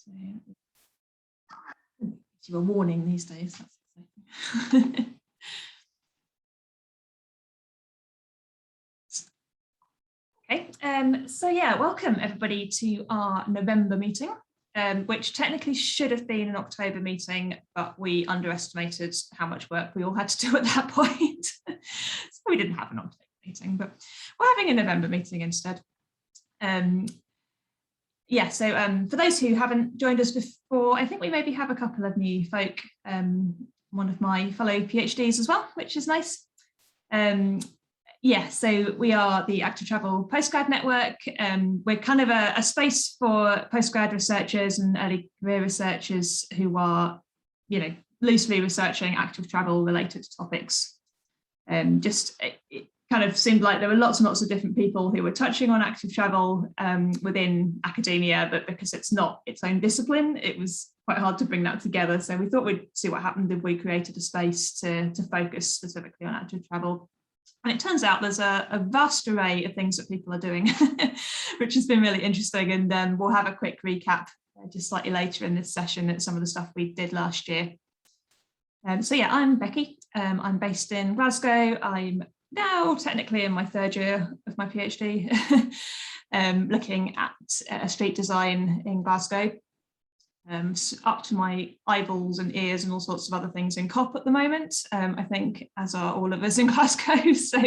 So, you a warning these days. That's okay, so yeah, welcome everybody to our November meeting, which technically should have been an October meeting, but we underestimated how much work we all had to do at that point. So we didn't have an October meeting, but we're having a November meeting instead. Yeah, so for those who haven't joined us before, I think we maybe have a couple of new folk, one of my fellow PhDs as well, which is nice. Yeah, so we are the Active Travel Postgrad Network. We're kind of a space for postgrad researchers and early career researchers who are, you know, loosely researching active travel related topics. It kind of seemed like there were lots and lots of different people who were touching on active travel within academia, but because it's not its own discipline, it was quite hard to bring that together. So we thought we'd see what happened if we created a space to focus specifically on active travel. And it turns out there's a vast array of things that people are doing, which has been really interesting. And we'll have a quick recap just slightly later in this session at some of the stuff we did last year. So yeah, I'm Becky. I'm based in Glasgow. I'm now technically in my third year of my PhD, looking at street design in Glasgow. Up to my eyeballs and ears and all sorts of other things in COP at the moment, I think, as are all of us in Glasgow. So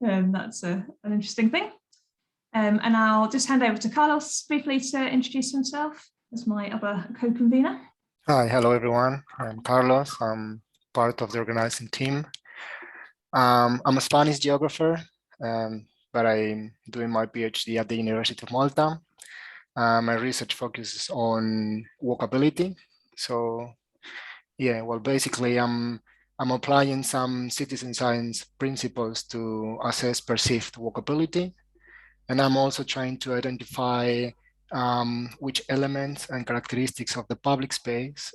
that's an interesting thing. And I'll just hand over to Carlos briefly to introduce himself as my other co-convener. Hi, hello everyone. I'm Carlos. I'm part of the organizing team. I'm a Spanish geographer, but I'm doing my PhD at the University of Malta. My research focuses on walkability. So yeah, well, basically I'm applying some citizen science principles to assess perceived walkability. And I'm also trying to identify which elements and characteristics of the public space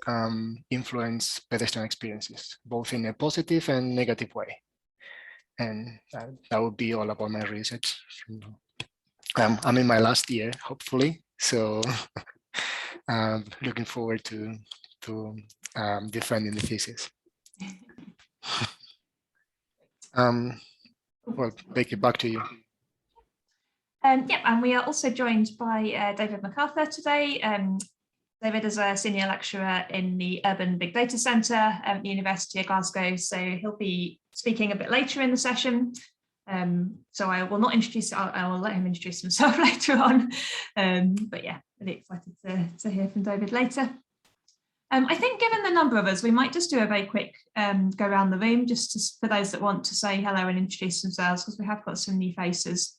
influence pedestrian experiences, both in a positive and negative way. And that would be all about my research. I'm in my last year, hopefully. So looking forward to defending the thesis. Well, Becky, back to you. Yeah, and we are also joined by David McArthur today. David is a senior lecturer in the Urban Big Data Centre at the University of Glasgow, so he'll be speaking a bit later in the session. So I will not introduce, I will let him introduce himself later on. But yeah, really excited to hear from David later. I think given the number of us, we might just do a very quick go around the room, just for those that want to say hello and introduce themselves, because we have got some new faces.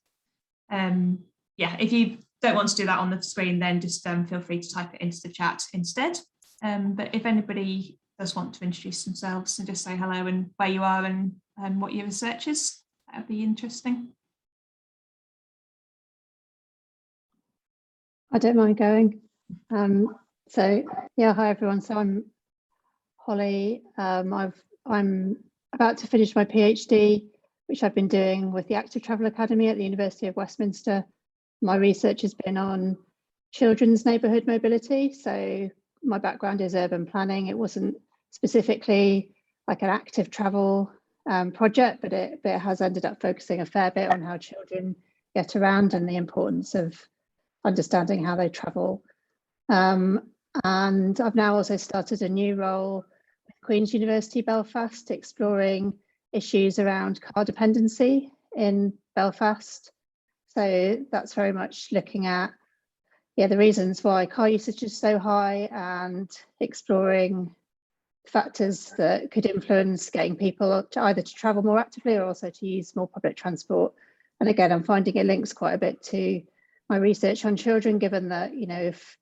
Yeah, if you don't want to do that on the screen, then just feel free to type it into the chat instead. But if anybody does want to introduce themselves and just say hello and where you are and what your research is, that would be interesting. I don't mind going. So yeah, hi everyone. So I'm Holly. I'm about to finish my PhD, which I've been doing with the Active Travel Academy at the University of Westminster. My research has been on children's neighbourhood mobility. So my background is urban planning. It wasn't specifically like an active travel project, but it has ended up focusing a fair bit on how children get around and the importance of understanding how they travel. And I've now also started a new role with Queen's University Belfast, exploring issues around car dependency in Belfast. So that's very much looking at the reasons why car usage is so high and exploring factors that could influence getting people to either to travel more actively or also to use more public transport. And again, I'm finding it links quite a bit to my research on children, given that, you know, if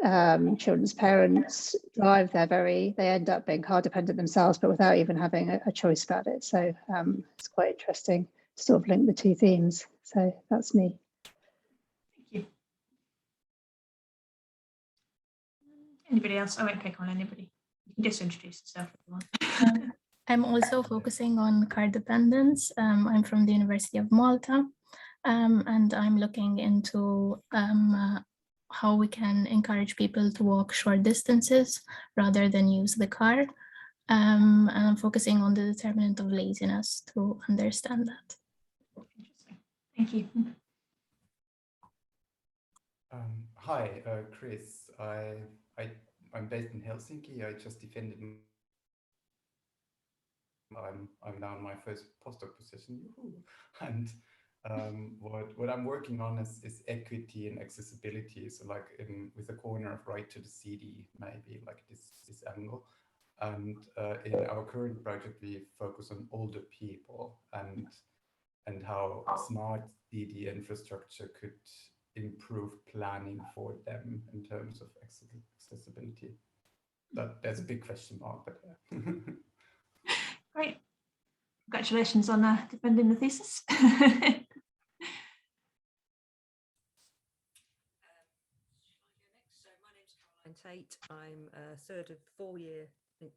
children's parents drive, they end up being car dependent themselves, but without even having a choice about it. So it's quite interesting to sort of link the two themes. So that's me. Thank you. Anybody else? I won't pick on anybody. You can just introduce yourself if you want. I'm also focusing on car dependence. I'm from the University of Malta, and I'm looking into how we can encourage people to walk short distances rather than use the car. And I'm focusing on the determinant of laziness to understand that. Interesting. Thank you. Hi, Chris. I'm based in Helsinki. I just defended. I'm now in my first postdoc position, and what I'm working on is equity and accessibility. So like with a corner of right to the city, maybe like this angle. And in our current project, we focus on older people and how smart city infrastructure could improve planning for them in terms of accessibility. There's a big question mark, but yeah. Great. Congratulations on defending the thesis. Tate. I'm third of 4 year, I'm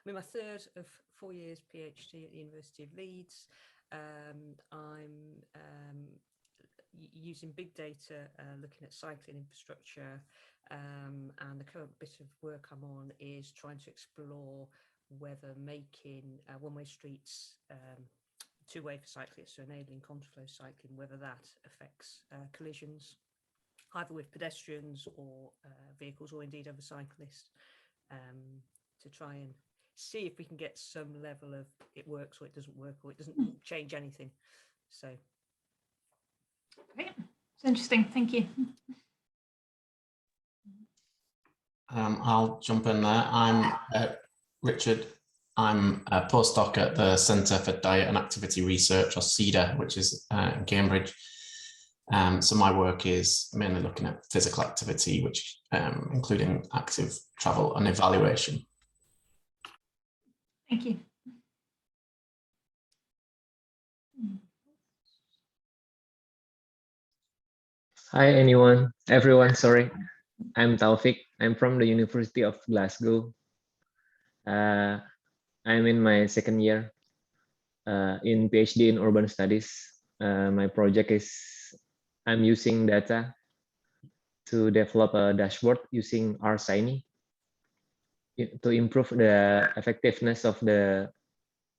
in my third of 4 years PhD at the University of Leeds. I'm using big data, looking at cycling infrastructure, and the current bit of work I'm on is trying to explore whether making one-way streets two-way for cyclists, so enabling contraflow cycling, whether that affects collisions, either with pedestrians or vehicles, or indeed other cyclists, to try and see if we can get some level of it works or it doesn't work or it doesn't change anything. So Great. It's interesting. Thank you. I'll jump in there. I'm Richard. I'm a postdoc at the Centre for Diet and Activity Research, or CEDA, which is in Cambridge. So my work is mainly looking at physical activity, which including active travel and evaluation. Thank you. Hi, everyone, sorry. I'm Taufik. I'm from the University of Glasgow. I'm in my second year in PhD in urban studies. My project is I'm using data to develop a dashboard using RSigny to improve the effectiveness of the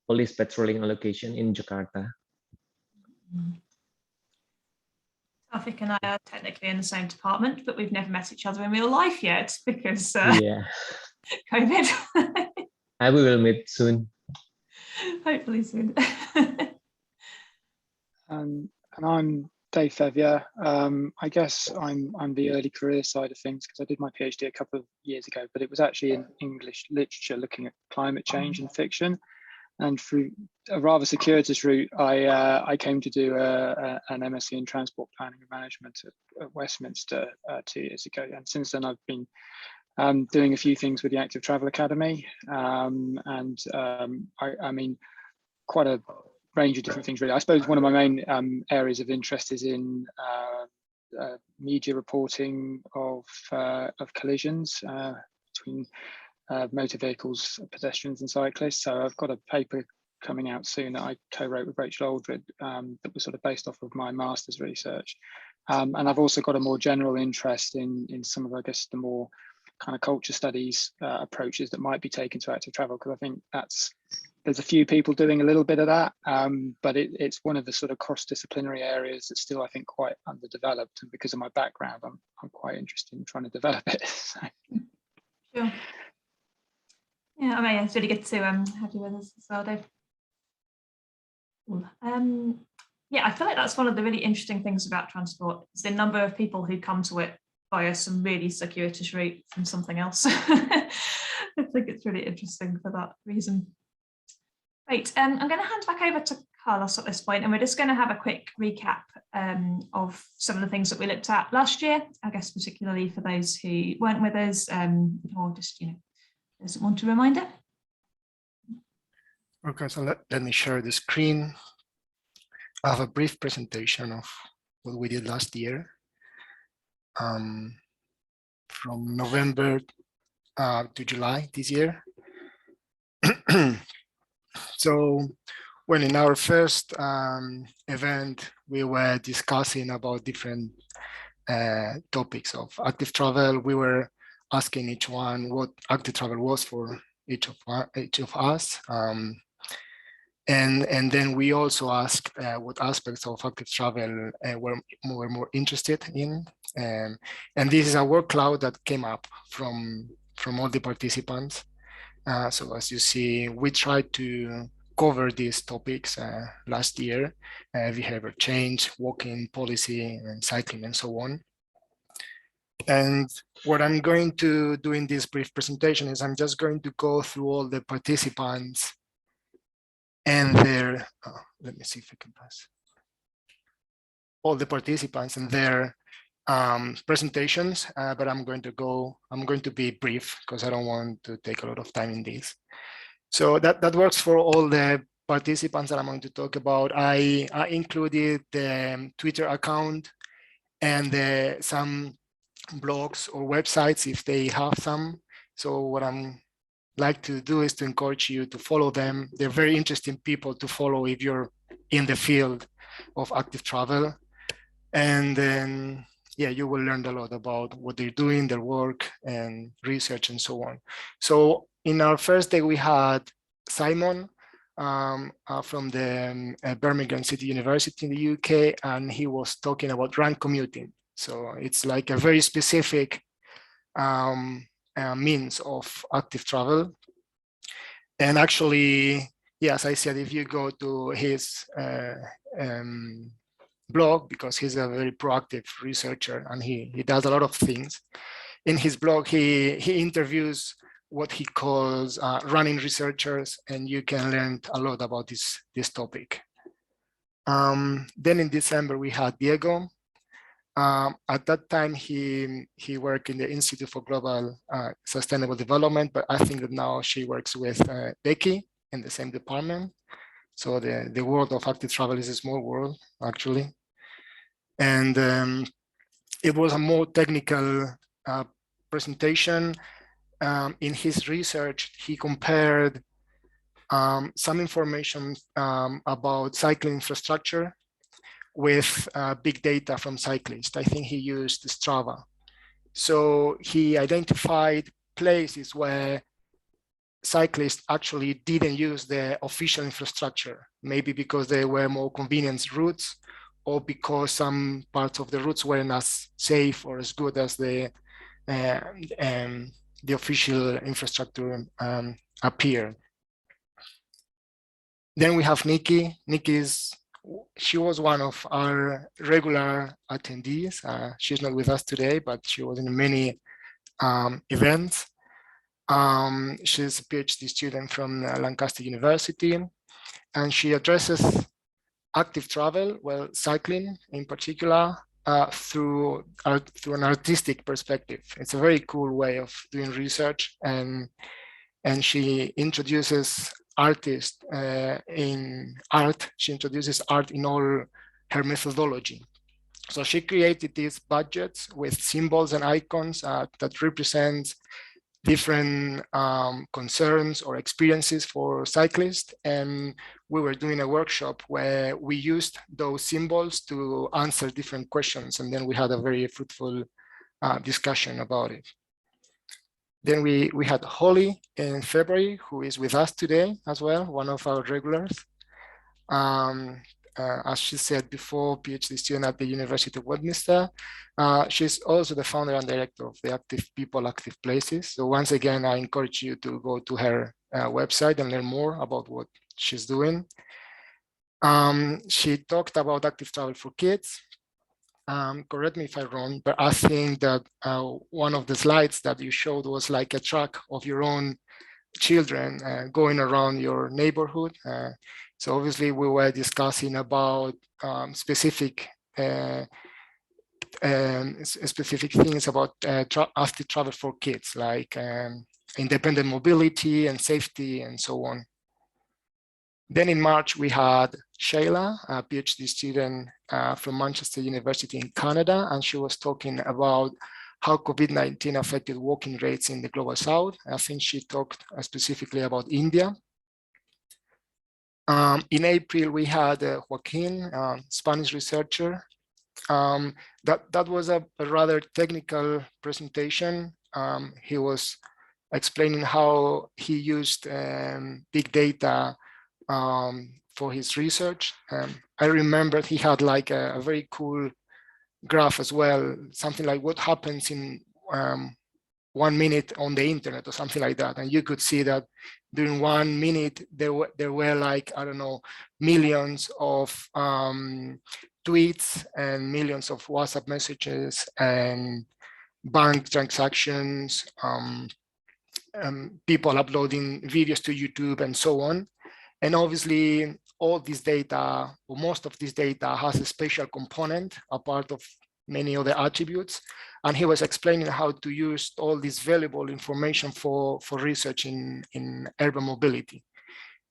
police patrolling allocation in Jakarta. Taufik and I are technically in the same department, but we've never met each other in real life yet because Yeah, COVID. I will meet soon. Hopefully soon. And I'm Dave Fevier. I guess I'm the early career side of things because I did my PhD a couple of years ago, but it was actually in English literature looking at climate change and fiction. And through a rather circuitous route, I came to do an MSc in transport planning and management at Westminster 2 years ago. And since then, I've been doing a few things with the Active Travel Academy. I mean, quite a range of different things, really. I suppose one of my main areas of interest is in media reporting of collisions between motor vehicles, pedestrians and cyclists. So I've got a paper coming out soon that I co-wrote with Rachel Aldred that was sort of based off of my master's research. And I've also got a more general interest in some of, I guess, the more kind of culture studies approaches that might be taken to active travel, because I think there's a few people doing a little bit of that, but it's one of the sort of cross-disciplinary areas that's still, I think, quite underdeveloped. And because of my background, I'm quite interested in trying to develop it. So. Sure. Yeah, I mean, it's really good to have you with us as well, Dave. Yeah, I feel like that's one of the really interesting things about transport, is the number of people who come to it via some really circuitous route from something else. I think it's really interesting for that reason. Right, I'm going to hand back over to Carlos at this point, and we're just going to have a quick recap of some of the things that we looked at last year, I guess particularly for those who weren't with us, or just, doesn't want a reminder. Okay, so let me share the screen. I have a brief presentation of what we did last year. From November to July this year. So when in our first event, we were discussing about different topics of active travel. We were asking each one what active travel was for each of us. And then we also asked what aspects of active travel were more interested in. And this is a word cloud that came up from all the participants. So as you see, we tried to cover these topics last year: behavior change, walking policy, and cycling, and so on. And what I'm going to do in this brief presentation is I'm just going to go through all the participants and their, let me see if I can pass, all the participants and their presentations, but I'm going to be brief because I don't want to take a lot of time in this. So that works for all the participants that I'm going to talk about. I included the Twitter account and some blogs or websites if they have some. So what I'm like to do is to encourage you to follow them. They're very interesting people to follow if you're in the field of active travel. And then, yeah, you will learn a lot about what they're doing, their work and research and so on. So in our first day, we had Simon from the Birmingham City University in the UK, and he was talking about run commuting. So it's like a very specific means of active travel. And actually, yeah, as I said, if you go to his blog, because he's a very proactive researcher and he does a lot of things. In his blog, he interviews what he calls running researchers, and you can learn a lot about this topic. Then in December, we had Diego. At that time, he worked in the Institute for Global Sustainable Development, but I think that now she works with Becky in the same department. So the world of active travel is a small world, actually. And it was a more technical presentation. In his research, he compared some information about cycling infrastructure with big data from cyclists. I think he used Strava. So he identified places where cyclists actually didn't use the official infrastructure, maybe because they were more convenient routes, or because some parts of the routes weren't as safe or as good as the official infrastructure appeared. Then we have Nikki. She was one of our regular attendees. She's not with us today, but she was in many events. She's a PhD student from Lancaster University, and she addresses active travel, well, cycling in particular, through an artistic perspective. It's a very cool way of doing research, and she introduces artists in art. She introduces art in all her methodology. So she created these budgets with symbols and icons that represent different concerns or experiences for cyclists. And we were doing a workshop where we used those symbols to answer different questions. And then we had a very fruitful discussion about it. Then we had Holly in February, who is with us today as well, one of our regulars. As she said before, PhD student at the University of Westminster. She's also the founder and director of the Active People, Active Places. So once again, I encourage you to go to her website and learn more about what she's doing. She talked about active travel for kids. Correct me if I'm wrong, but I think that one of the slides that you showed was like a track of your own children going around your neighborhood. So obviously we were discussing about specific things about active travel for kids, like independent mobility and safety and so on. Then in March, we had Shayla, a PhD student from Manchester University in Canada, and she was talking about how COVID-19 affected walking rates in the Global South. I think she talked specifically about India. In April, we had Joaquin, Spanish researcher, That was a rather technical presentation. He was explaining how he used big data for his research. I remember he had like a very cool graph as well, something like what happens in 1 minute on the internet or something like that. And you could see that during 1 minute, there were like, I don't know, millions of tweets and millions of WhatsApp messages and bank transactions, people uploading videos to YouTube and so on. And obviously all this data, or most of this data, has a spatial component, a part of many other attributes. And he was explaining how to use all this valuable information for research in urban mobility.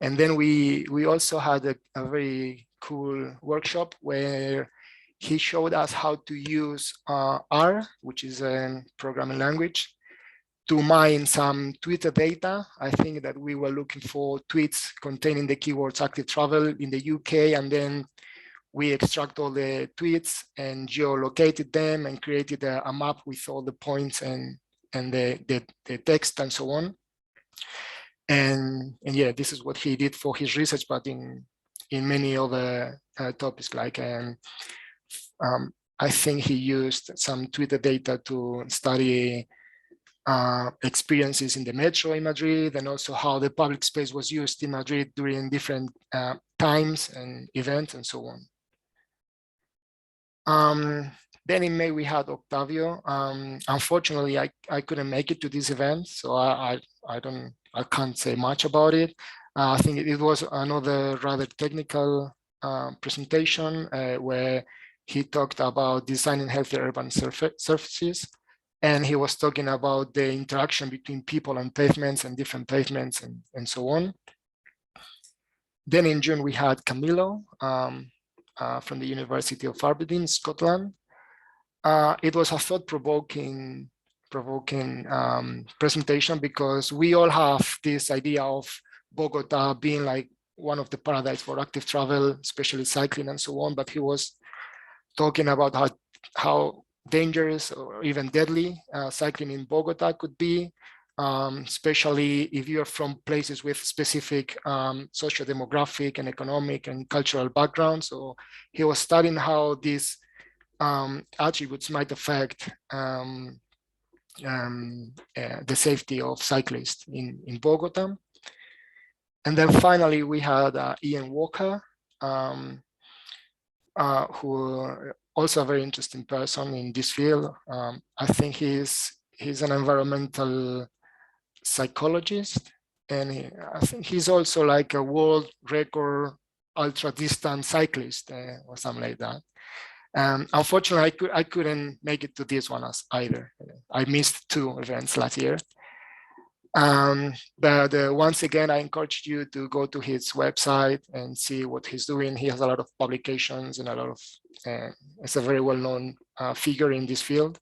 And then we also had a very cool workshop where he showed us how to use R, which is a programming language, to mine some Twitter data. I think that we were looking for tweets containing the keywords active travel in the UK, and then we extract all the tweets and geolocated them and created a map with all the points and the text and so on. And yeah, this is what he did for his research, but in many other topics, like I think he used some Twitter data to study experiences in the metro in Madrid, and also how the public space was used in Madrid during different times and events and so on. Then in May we had Octavio. Unfortunately, I couldn't make it to this event, so I can't say much about it. I think it was another rather technical presentation where he talked about designing healthier urban surfaces. And he was talking about the interaction between people and pavements and different pavements and so on. Then in June, we had Camilo from the University of Aberdeen, Scotland. It was a thought-provoking presentation, because we all have this idea of Bogota being like one of the paradise for active travel, especially cycling and so on. But he was talking about how dangerous or even deadly cycling in Bogota could be, especially if you're from places with specific socio-demographic and economic and cultural backgrounds. So he was studying how these attributes might affect the safety of cyclists in Bogota. And then finally, we had Ian Walker, who also a very interesting person in this field. I think he's an environmental psychologist, and I think he's also like a world record ultra distance cyclist or something like that. Unfortunately, I couldn't make it to this one either. I missed 2 events last year. But once again, I encourage you to go to his website and see what he's doing. He has a lot of publications and a lot of, it's a very well-known figure in this field.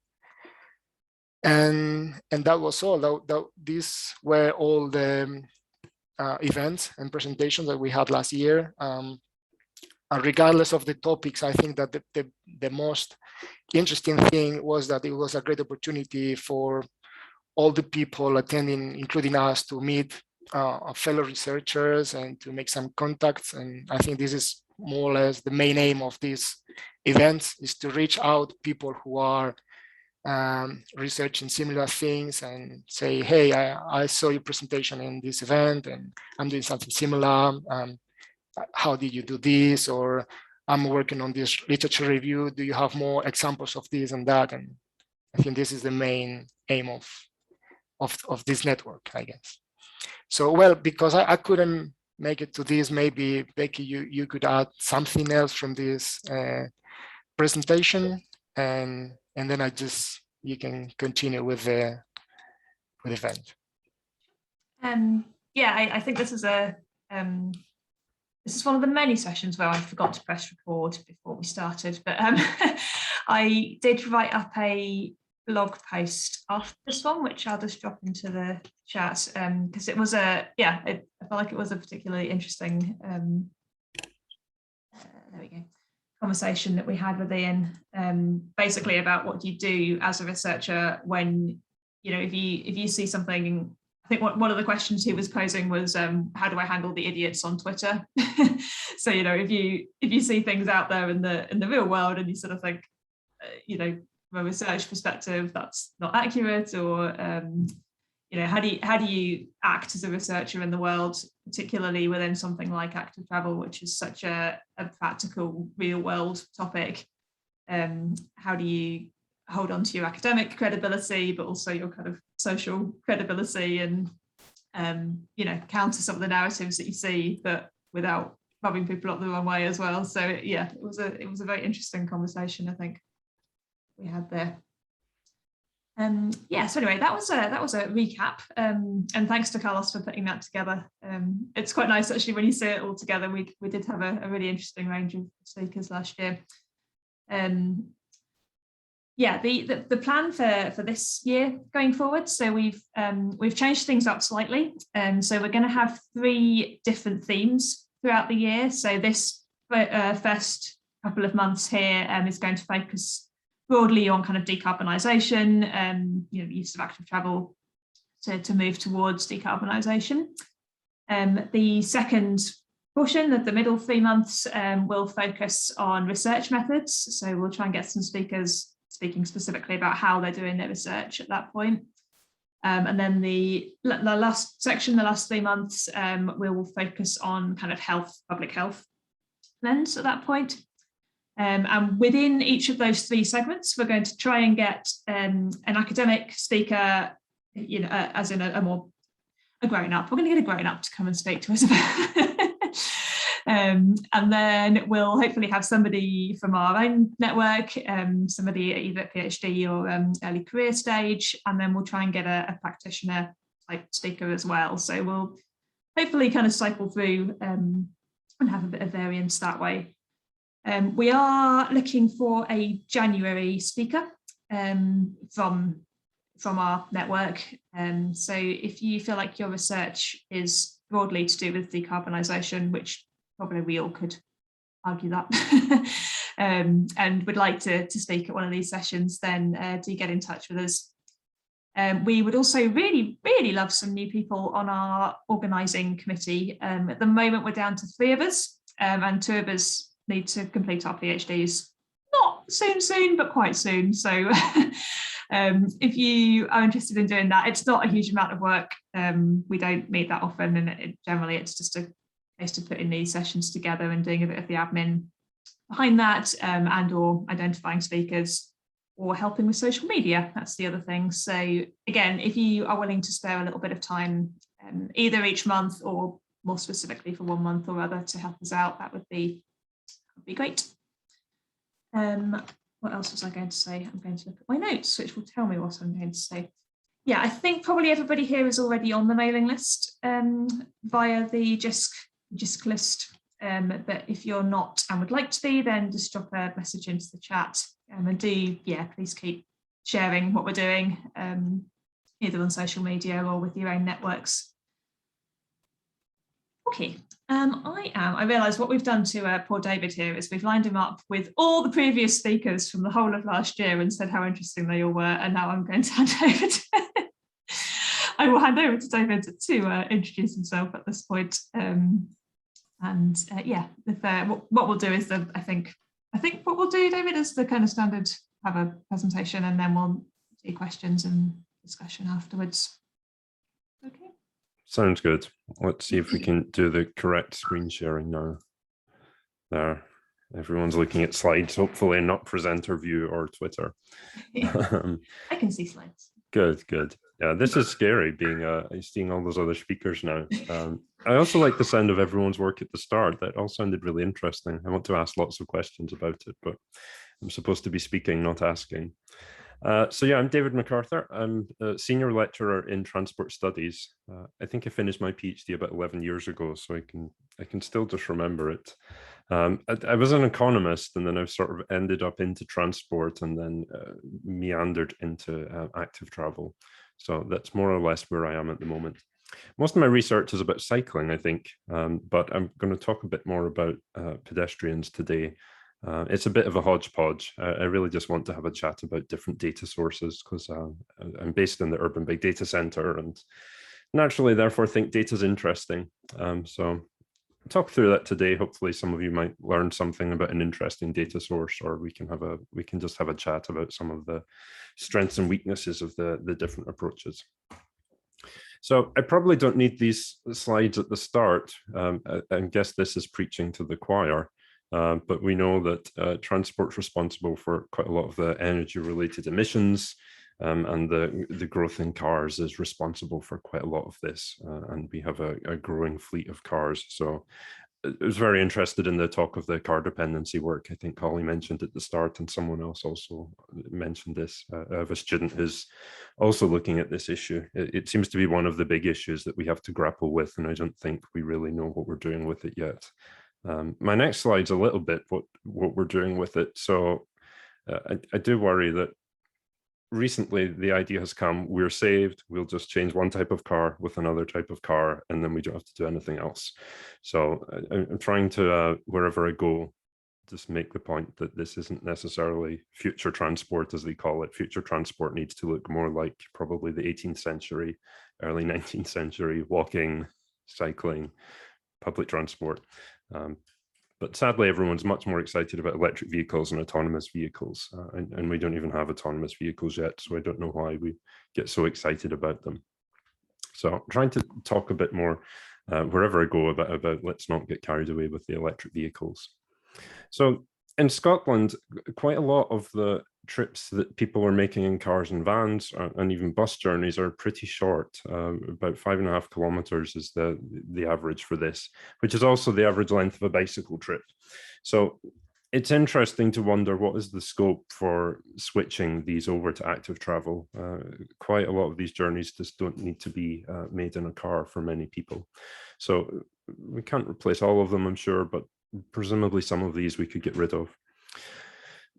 And that was all. These were all the events and presentations that we had last year. And regardless of the topics, I think that the most interesting thing was that it was a great opportunity for all the people attending, including us, to meet fellow researchers and to make some contacts. And I think this is more or less the main aim of these events, is to reach out people who are researching similar things and say, hey, I saw your presentation in this event and I'm doing something similar. How did you do this? Or I'm working on this literature review. Do you have more examples of this and that? And I think this is the main aim of this network, I guess. So, well, because I couldn't make it to this, maybe Becky, you could add something else from this presentation, and then you can continue with the event. Yeah, I think this is this is one of the many sessions where I forgot to press record before we started, but I did write up a blog post after this one, which I'll just drop into the chat, because it was I felt like it was a particularly interesting, there we go, conversation that we had with Ian, basically about what you do as a researcher when, you know, if you see something. I think one of the questions he was posing was, how do I handle the idiots on Twitter? So, you know, if you see things out there in the real world and you sort of think, you know, from a research perspective, that's not accurate, or you know, how do you act as a researcher in the world, particularly within something like active travel, which is such a practical, real world topic? How do you hold on to your academic credibility, but also your kind of social credibility, and you know, counter some of the narratives that you see, but without rubbing people up the wrong way as well. So yeah, it was a very interesting conversation, I think, we had there. Yeah, so anyway, that was a recap, and thanks to Carlos for putting that together. It's quite nice actually when you see it all together. We did have a really interesting range of speakers last year. Yeah, the plan for this year going forward, so we've changed things up slightly. So we're going to have 3 different themes throughout the year. So this first couple of months here is going to focus broadly on kind of decarbonisation, you know, use of active travel to move towards decarbonisation. The second portion of the middle 3 months will focus on research methods. So we'll try and get some speakers speaking specifically about how they're doing their research at that point. And then the last section, the last 3 months, we will focus on kind of health, public health lens at that point. And within each of those 3 segments, we're going to try and get an academic speaker, you know, as in a grown up. We're going to get a grown up to come and speak to us about. And then we'll hopefully have somebody from our own network, somebody either at PhD or early career stage, and then we'll try and get a practitioner type speaker as well. So we'll hopefully kind of cycle through and have a bit of variance that way. We are looking for a January speaker from our network. So if you feel like your research is broadly to do with decarbonisation, which probably we all could argue that, and would like to speak at one of these sessions, then do get in touch with us. We would also really, really love some new people on our organising committee. At the moment, we're down to 3 of us, and 2 of us need to complete our PhDs. Not soon, but quite soon. So if you are interested in doing that, it's not a huge amount of work. We don't meet that often, and generally it's just a case of putting these sessions together and doing a bit of the admin behind that, and or identifying speakers or helping with social media. That's the other thing. So again, if you are willing to spare a little bit of time, either each month or more specifically for 1 month or other to help us out, that would be great. What else was I going to say? I'm going to look at my notes, which will tell me what I'm going to say. Yeah, I think probably everybody here is already on the mailing list via the JISC list. But if you're not and would like to be, then just drop a message into the chat, and please keep sharing what we're doing, either on social media or with your own networks. Okay. I realise what we've done to poor David here is we've lined him up with all the previous speakers from the whole of last year and said how interesting they all were, and now I'm going to hand over to I will hand over to David to introduce himself at this point. What we'll do is I think what we'll do, David, is the kind of standard, have a presentation and then we'll do questions and discussion afterwards. Okay. Sounds good. Let's see if we can do the correct screen sharing now. There, everyone's looking at slides, hopefully not presenter view or Twitter. I can see slides. Good. Yeah, this is scary, seeing all those other speakers now. I also like the sound of everyone's work at the start. That all sounded really interesting. I want to ask lots of questions about it, but I'm supposed to be speaking, not asking. So yeah, I'm David McArthur. I'm a senior lecturer in transport studies. I think I finished my PhD about 11 years ago, so I can still just remember it. I was an economist, and then I've sort of ended up into transport, and then meandered into active travel. So that's more or less where I am at the moment. Most of my research is about cycling, I think, but I'm going to talk a bit more about pedestrians today. It's a bit of a hodgepodge. I really just want to have a chat about different data sources because I'm based in the Urban Big Data Centre and naturally therefore think data is interesting. So talk through that today. Hopefully some of you might learn something about an interesting data source, or we can just have a chat about some of the strengths and weaknesses of the different approaches. So I probably don't need these slides at the start. I guess this is preaching to the choir, but we know that transport's responsible for quite a lot of the energy related emissions, and the growth in cars is responsible for quite a lot of this, and we have a growing fleet of cars. So I was very interested in the talk of the car dependency work. I think Holly mentioned at the start, and someone else also mentioned this. I have a student who's also looking at this issue. It seems to be one of the big issues that we have to grapple with, and I don't think we really know what we're doing with it yet. My next slide's a little bit what we're doing with it. So I do worry that recently the idea has come, we're saved, we'll just change one type of car with another type of car, and then we don't have to do anything else. So I'm trying to, wherever I go, just make the point that this isn't necessarily future transport, as they call it. Future transport needs to look more like probably the 18th century, early 19th century, walking, cycling, public transport. But sadly, everyone's much more excited about electric vehicles and autonomous vehicles. And we don't even have autonomous vehicles yet, so I don't know why we get so excited about them. So I'm trying to talk a bit more wherever I go about let's not get carried away with the electric vehicles. So in Scotland, quite a lot of the trips that people are making in cars and vans and even bus journeys are pretty short. About 5.5 kilometers is the average for this, which is also the average length of a bicycle trip. So it's interesting to wonder what is the scope for switching these over to active travel. Quite a lot of these journeys just don't need to be made in a car for many people. So we can't replace all of them, I'm sure, but presumably some of these we could get rid of.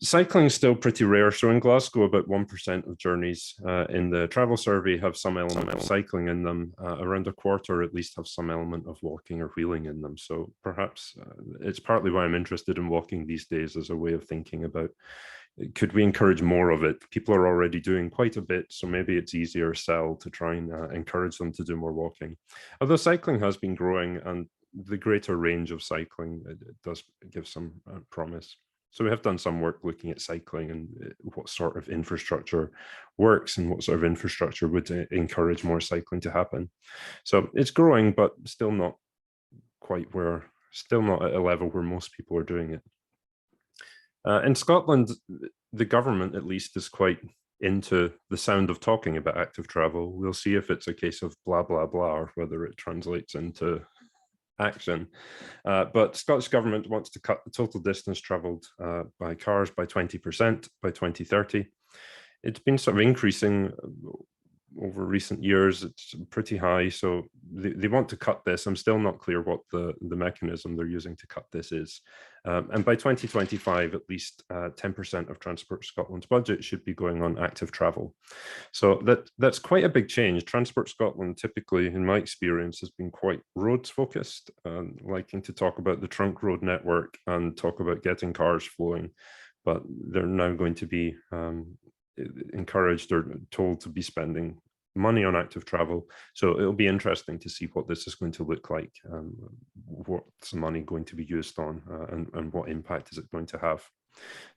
Cycling is still pretty rare. So in Glasgow, about 1% of journeys in the travel survey have some element of cycling in them. Around a quarter at least have some element of walking or wheeling in them. So perhaps it's partly why I'm interested in walking these days, as a way of thinking about, could we encourage more of it? People are already doing quite a bit, so maybe it's easier sell to try and encourage them to do more walking. Although cycling has been growing, and the greater range of cycling, it does give some promise. So we have done some work looking at cycling and what sort of infrastructure works and what sort of infrastructure would encourage more cycling to happen. So it's growing, but still not quite still not at a level where most people are doing it. In Scotland, the government at least is quite into the sound of talking about active travel. We'll see if it's a case of blah, blah, blah, or whether it translates into action. But Scottish Government wants to cut the total distance travelled by cars by 20% by 2030. It's been sort of increasing over recent years. It's pretty high, so they want to cut this. I'm still not clear what the mechanism they're using to cut this is. And by 2025, at least 10% of Transport Scotland's budget should be going on active travel. So that's quite a big change. Transport Scotland typically, in my experience, has been quite roads focused, liking to talk about the trunk road network and talk about getting cars flowing, but they're now going to be encouraged or told to be spending money on active travel. So it'll be interesting to see what this is going to look like, what's the money going to be used on, and what impact is it going to have.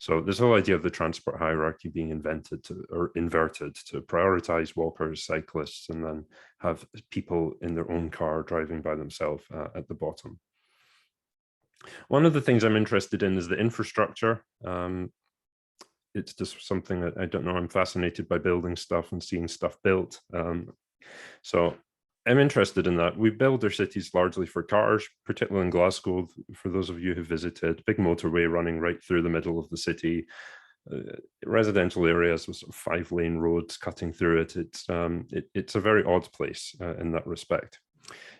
So this whole idea of the transport hierarchy being invented or inverted to prioritize walkers, cyclists, and then have people in their own car driving by themselves at the bottom. One of the things I'm interested in is the infrastructure. It's just something that I don't know. I'm fascinated by building stuff and seeing stuff built. So I'm interested in that. We build our cities largely for cars, particularly in Glasgow. For those of you who visited, big motorway running right through the middle of the city, residential areas with sort of 5-lane roads cutting through it. It's a very odd place in that respect.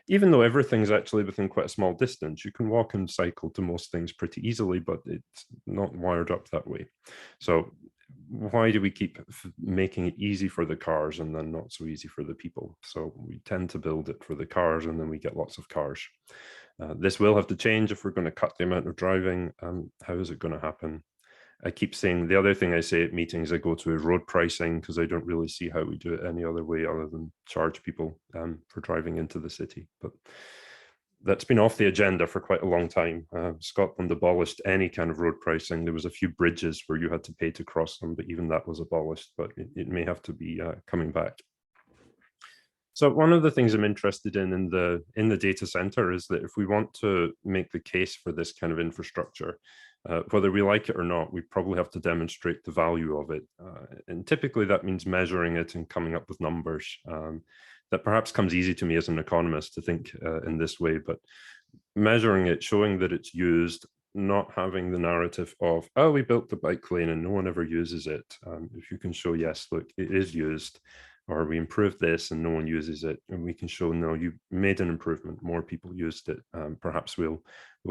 Even though everything's actually within quite a small distance, you can walk and cycle to most things pretty easily, but it's not wired up that way. So why do we keep making it easy for the cars and then not so easy for the people? So we tend to build it for the cars and then we get lots of cars. This will have to change if we're going to cut the amount of driving. How is it going to happen? I keep saying the other thing I say at meetings I go to is road pricing, because I don't really see how we do it any other way other than charge people for driving into the city. But that's been off the agenda for quite a long time. Scotland abolished any kind of road pricing. There was a few bridges where you had to pay to cross them, but even that was abolished, but it may have to be coming back. So one of the things I'm interested in the data center is that if we want to make the case for this kind of infrastructure, whether we like it or not, we probably have to demonstrate the value of it. And typically that means measuring it and coming up with numbers. That perhaps comes easy to me as an economist to think in this way, but measuring it, showing that it's used, not having the narrative of, oh, we built the bike lane and no one ever uses it. If you can show, yes, look, it is used, or we improved this and no one uses it, and we can show, no, you made an improvement, more people used it, perhaps we'll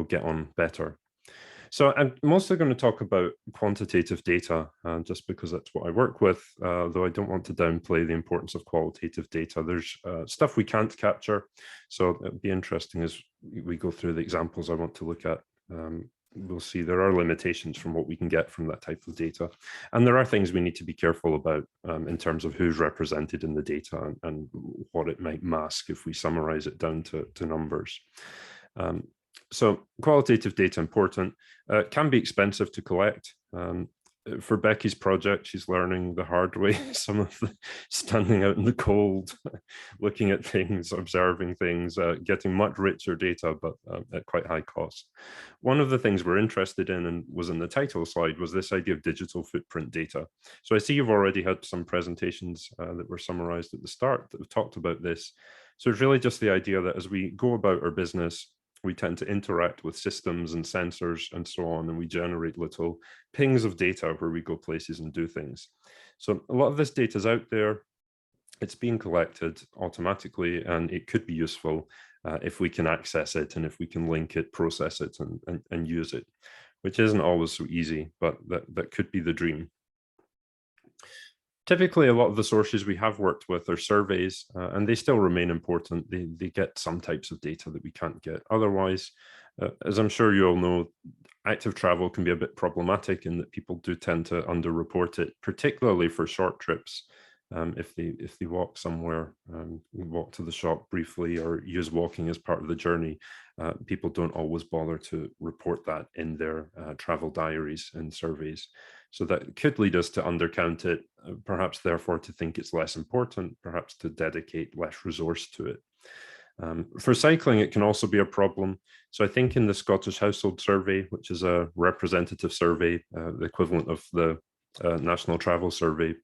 get on better. So I'm mostly going to talk about quantitative data, just because that's what I work with, though I don't want to downplay the importance of qualitative data. There's stuff we can't capture, so it'd be interesting as we go through the examples I want to look at. We'll see there are limitations from what we can get from that type of data. And there are things we need to be careful about in terms of who's represented in the data and what it might mask if we summarize it down to numbers. So qualitative data important, can be expensive to collect. For Becky's project, she's learning the hard way, some of the standing out in the cold, looking at things, observing things, getting much richer data, but at quite high cost. One of the things we're interested in, and was in the title slide, was this idea of digital footprint data. So I see you've already had some presentations that were summarized at the start that have talked about this. So it's really just the idea that as we go about our business, we tend to interact with systems and sensors and so on, and we generate little pings of data where we go places and do things. So a lot of this data is out there. It's being collected automatically, and it could be useful if we can access it and if we can link it, process it, and use it, which isn't always so easy, but that could be the dream. Typically, a lot of the sources we have worked with are surveys, and they still remain important. They get some types of data that we can't get otherwise. As I'm sure you all know, active travel can be a bit problematic in that people do tend to underreport it, particularly for short trips. If they walk somewhere, walk to the shop briefly, or use walking as part of the journey, people don't always bother to report that in their travel diaries and surveys. So that could lead us to undercount it, perhaps therefore to think it's less important, perhaps to dedicate less resource to it. For cycling, it can also be a problem. So I think in the Scottish Household Survey, which is a representative survey, the equivalent of the National Travel Survey,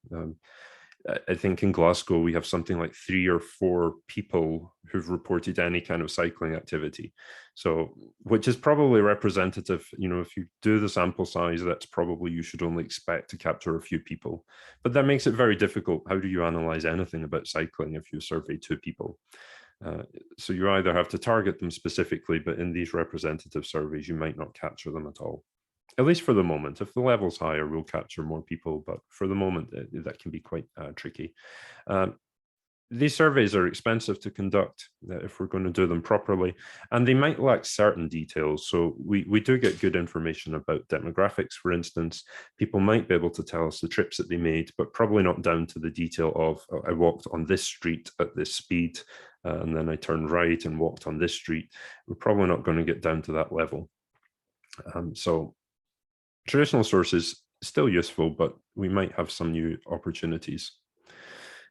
I think in Glasgow, we have something like 3 or 4 people who've reported any kind of cycling activity. So, which is probably representative, you know, if you do the sample size, that's probably you should only expect to capture a few people. But that makes it very difficult. How do you analyze anything about cycling if you survey 2 people? So you either have to target them specifically, but in these representative surveys, you might not capture them at all. At least for the moment. If the level's higher, we'll capture more people, but for the moment, that can be quite tricky. These surveys are expensive to conduct if we're going to do them properly, and they might lack certain details. So we do get good information about demographics, for instance. People might be able to tell us the trips that they made, but probably not down to the detail of, I walked on this street at this speed, and then I turned right and walked on this street. We're probably not going to get down to that level. So traditional sources still useful, but we might have some new opportunities.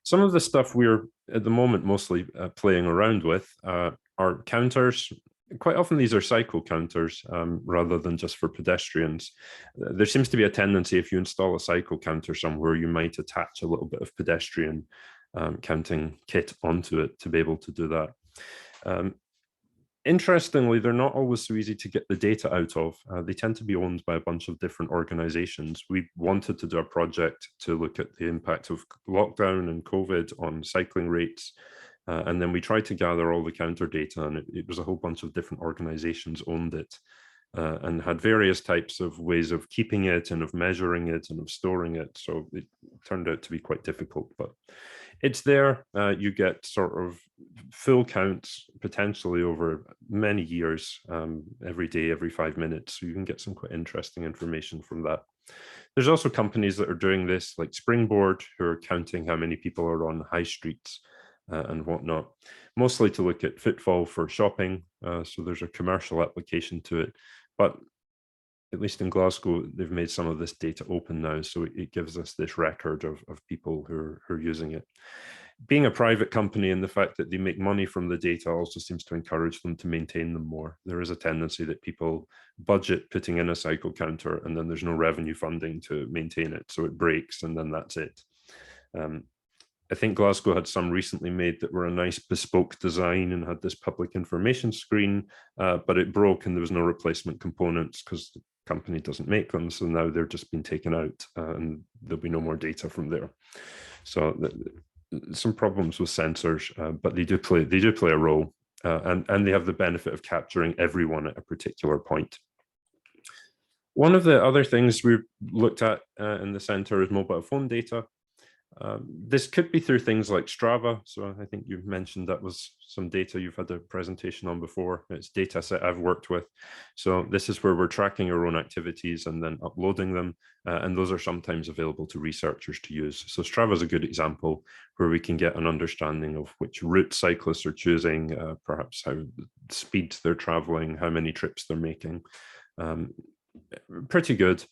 Some of the stuff we're at the moment mostly playing around with are counters. Quite often these are cycle counters rather than just for pedestrians. There seems to be a tendency if you install a cycle counter somewhere, you might attach a little bit of pedestrian counting kit onto it to be able to do that. Interestingly, they're not always so easy to get the data out of. They tend to be owned by a bunch of different organizations. We wanted to do a project to look at the impact of lockdown and COVID on cycling rates. And then we tried to gather all the counter data, and it was a whole bunch of different organizations owned it and had various types of ways of keeping it and of measuring it and of storing it. So it turned out to be quite difficult, but it's there. You get sort of full counts potentially over many years, every day, every 5 minutes. So you can get some quite interesting information from that. There's also companies that are doing this, like Springboard, who are counting how many people are on high streets and whatnot, mostly to look at footfall for shopping. So there's a commercial application to it, but at least in Glasgow, they've made some of this data open now. So it gives us this record of people who are using it. Being a private company and the fact that they make money from the data also seems to encourage them to maintain them more. There is a tendency that people budget putting in a cycle counter and then there's no revenue funding to maintain it. So it breaks and then that's it. I think Glasgow had some recently made that were a nice bespoke design and had this public information screen, but it broke and there was no replacement components because the company doesn't make them. So now they're just been taken out and there'll be no more data from there. So some problems with sensors, but they do play a role, and they have the benefit of capturing everyone at a particular point. One of the other things we looked at in the center is mobile phone data. This could be through things like Strava. So I think you've mentioned that was some data you've had a presentation on before. It's data set I've worked with. So this is where we're tracking our own activities and then uploading them. And those are sometimes available to researchers to use. So Strava is a good example where we can get an understanding of which route cyclists are choosing, perhaps how speed they're traveling, how many trips they're making. Pretty good.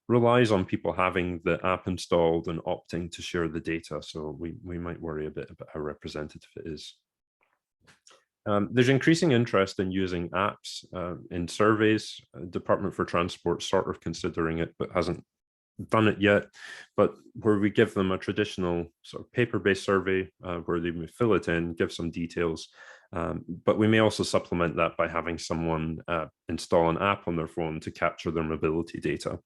Relies on people having the app installed and opting to share the data. So we might worry a bit about how representative it is. There's increasing interest in using apps in surveys. Department for Transport sort of considering it, but hasn't done it yet. But where we give them a traditional sort of paper-based survey where they may fill it in, give some details, but we may also supplement that by having someone install an app on their phone to capture their mobility data.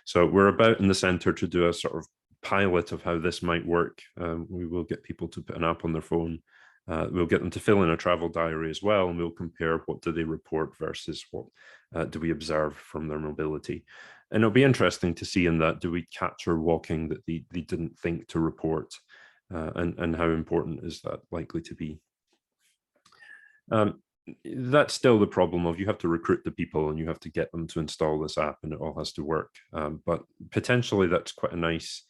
So we're about in the center to do a sort of pilot of how this might work. We will get people to put an app on their phone. We'll get them to fill in a travel diary as well, and we'll compare what do they report versus what do we observe from their mobility. And it'll be interesting to see in that, do we capture walking that they didn't think to report, and how important is that likely to be? That's still the problem of you have to recruit the people and you have to get them to install this app and it all has to work. But potentially that's quite a nice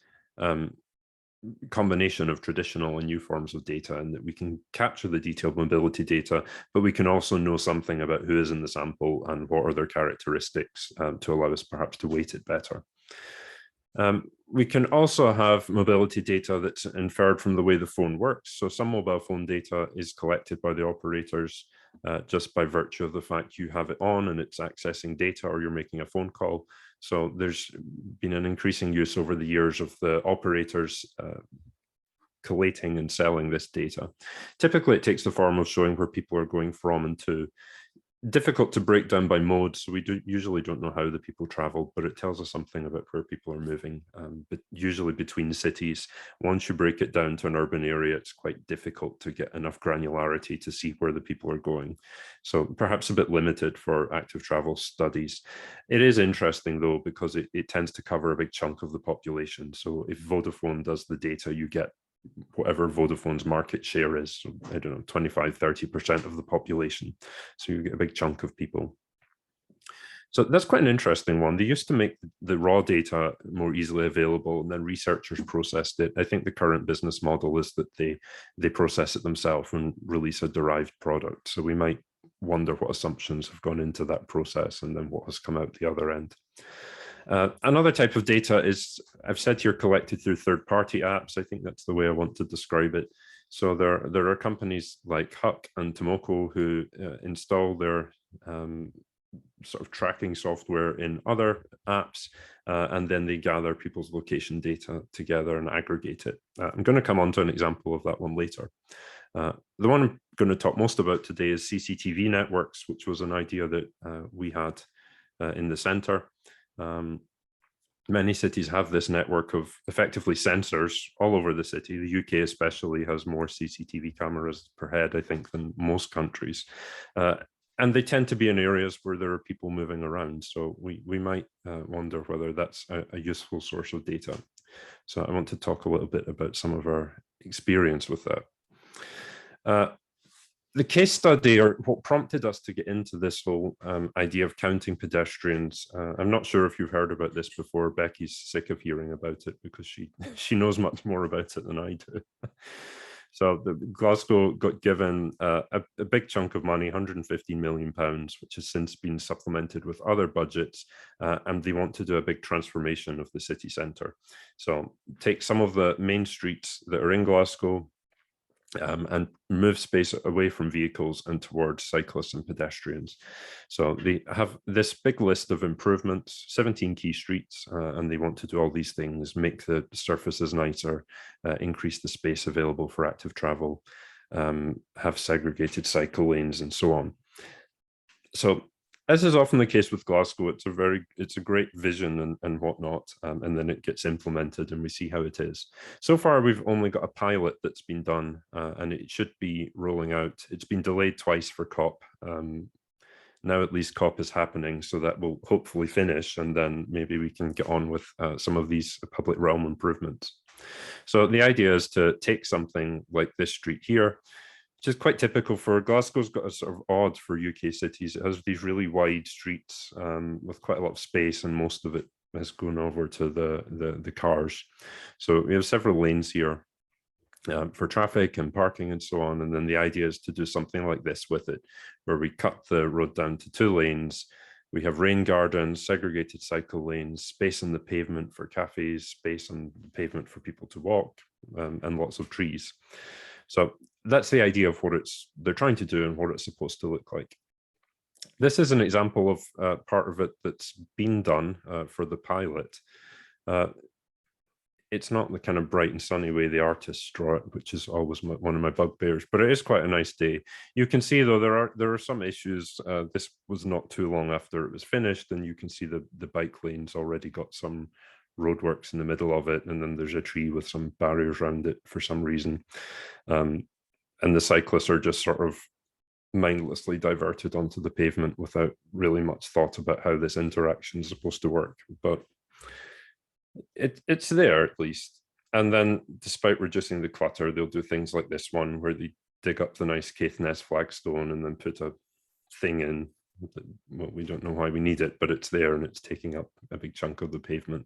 combination of traditional and new forms of data, and that we can capture the detailed mobility data, but we can also know something about who is in the sample and what are their characteristics to allow us perhaps to weight it better. We can also have mobility data that's inferred from the way the phone works. So some mobile phone data is collected by the operators just by virtue of the fact you have it on and it's accessing data or you're making a phone call. So there's been an increasing use over the years of the operators collating and selling this data. Typically, it takes the form of showing where people are going from and to. Difficult to break down by mode, so we usually don't know how the people travel, but it tells us something about where people are moving, but usually between cities. Once you break it down to an urban area, it's quite difficult to get enough granularity to see where the people are going. So perhaps a bit limited for active travel studies. It is interesting though, because it tends to cover a big chunk of the population. So if Vodafone does the data, you get whatever Vodafone's market share is, I don't know, 25, 30% of the population. So you get a big chunk of people. So that's quite an interesting one. They used to make the raw data more easily available and then researchers processed it. I think the current business model is that they process it themselves and release a derived product. So we might wonder what assumptions have gone into that process and then what has come out the other end. Another type of data is, I've said here, collected through third-party apps. I think that's the way I want to describe it. So there are companies like Huck and Tomoko who install their sort of tracking software in other apps, and then they gather people's location data together and aggregate it. I'm going to come on to an example of that one later. The one I'm going to talk most about today is CCTV networks, which was an idea that we had in the center. Many cities have this network of effectively sensors all over the city. The UK especially has more CCTV cameras per head, I think, than most countries. And they tend to be in areas where there are people moving around. So we might wonder whether that's a useful source of data. So I want to talk a little bit about some of our experience with that. The case study, or what prompted us to get into this whole idea of counting pedestrians, I'm not sure if you've heard about this before. Becky's sick of hearing about it because she knows much more about it than I do. So Glasgow got given a big chunk of money, £115 million, which has since been supplemented with other budgets, and they want to do a big transformation of the city centre. So take some of the main streets that are in Glasgow, and move space away from vehicles and towards cyclists and pedestrians. So they have this big list of improvements, 17 key streets, and they want to do all these things, make the surfaces nicer, increase the space available for active travel, have segregated cycle lanes, and so on. So as is often the case with Glasgow, it's a great vision and whatnot, and then it gets implemented and we see how it is. So far, we've only got a pilot that's been done, and it should be rolling out. It's been delayed twice for COP. Now at least COP is happening, so that will hopefully finish, and then maybe we can get on with some of these public realm improvements. So the idea is to take something like this street here, which is quite typical for Glasgow's got a sort of odd for UK cities. It has these really wide streets with quite a lot of space, and most of it has gone over to the cars. So we have several lanes here for traffic and parking and so on. And then the idea is to do something like this with it, where we cut the road down to 2 lanes. We have rain gardens, segregated cycle lanes, space on the pavement for cafes, space on the pavement for people to walk, and lots of trees. So that's the idea of what they're trying to do and what it's supposed to look like. This is an example of part of it that's been done for the pilot. It's not the kind of bright and sunny way the artists draw it, which is always one of my bugbears, but it is quite a nice day. You can see, though, there are some issues. This was not too long after it was finished, and you can see the bike lanes already got some roadworks in the middle of it, and then there's a tree with some barriers around it for some reason. And the cyclists are just sort of mindlessly diverted onto the pavement without really much thought about how this interaction is supposed to work. But it's there at least. And then despite reducing the clutter, they'll do things like this one where they dig up the nice Caithness flagstone and then put a thing in. Well, we don't know why we need it, but it's there and it's taking up a big chunk of the pavement.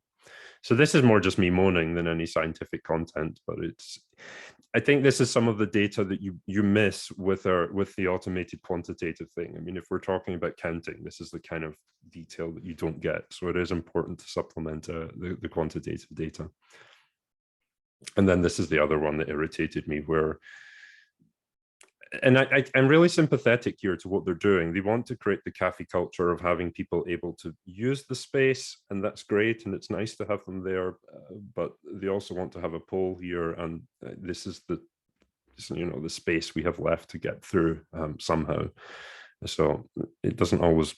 So this is more just me moaning than any scientific content, but I think this is some of the data that you miss with the automated quantitative thing. I mean, if we're talking about counting, this is the kind of detail that you don't get. So it is important to supplement the quantitative data. And then this is the other one that irritated me, where, and I'm really sympathetic here to what they're doing. They want to create the cafe culture of having people able to use the space, and that's great, and it's nice to have them there. But they also want to have a pole here, and this is the space we have left to get through somehow. So it doesn't always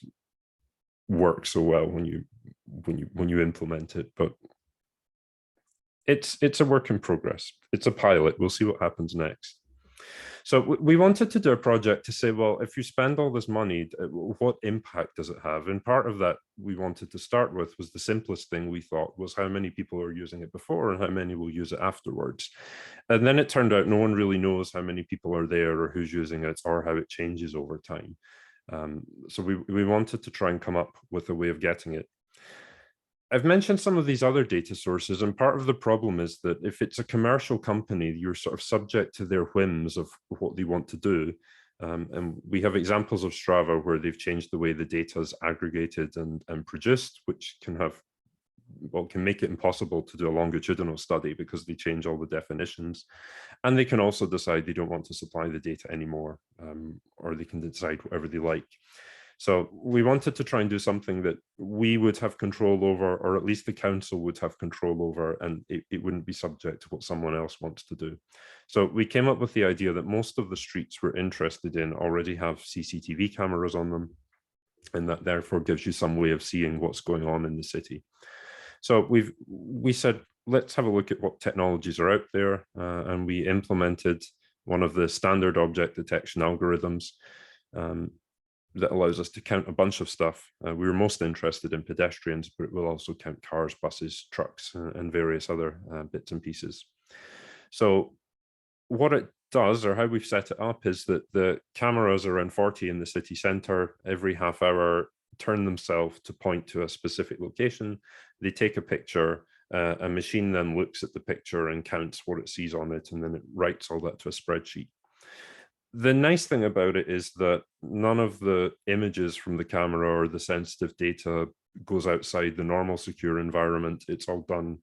work so well when you implement it, but it's a work in progress. It's a pilot. We'll see what happens next. So we wanted to do a project to say, well, if you spend all this money, what impact does it have? And part of that we wanted to start with was the simplest thing we thought was how many people are using it before and how many will use it afterwards. And then it turned out no one really knows how many people are there or who's using it or how it changes over time. So we wanted to try and come up with a way of getting it. I've mentioned some of these other data sources, and part of the problem is that if it's a commercial company, you're sort of subject to their whims of what they want to do. And we have examples of Strava where they've changed the way the data is aggregated and produced, which can make it impossible to do a longitudinal study because they change all the definitions. And they can also decide they don't want to supply the data anymore, or they can decide whatever they like. So we wanted to try and do something that we would have control over, or at least the council would have control over, and it wouldn't be subject to what someone else wants to do. So we came up with the idea that most of the streets we're interested in already have CCTV cameras on them, and that therefore gives you some way of seeing what's going on in the city. So we said, let's have a look at what technologies are out there, and we implemented one of the standard object detection algorithms that allows us to count a bunch of stuff. We were most interested in pedestrians, but it will also count cars, buses, trucks, and various other bits and pieces. So what it does, or how we've set it up, is that the cameras are around 40 in the city centre. Every half hour turn themselves to point to a specific location. They take a picture. A machine then looks at the picture and counts what it sees on it, and then it writes all that to a spreadsheet. The nice thing about it is that none of the images from the camera or the sensitive data goes outside the normal secure environment. It's all done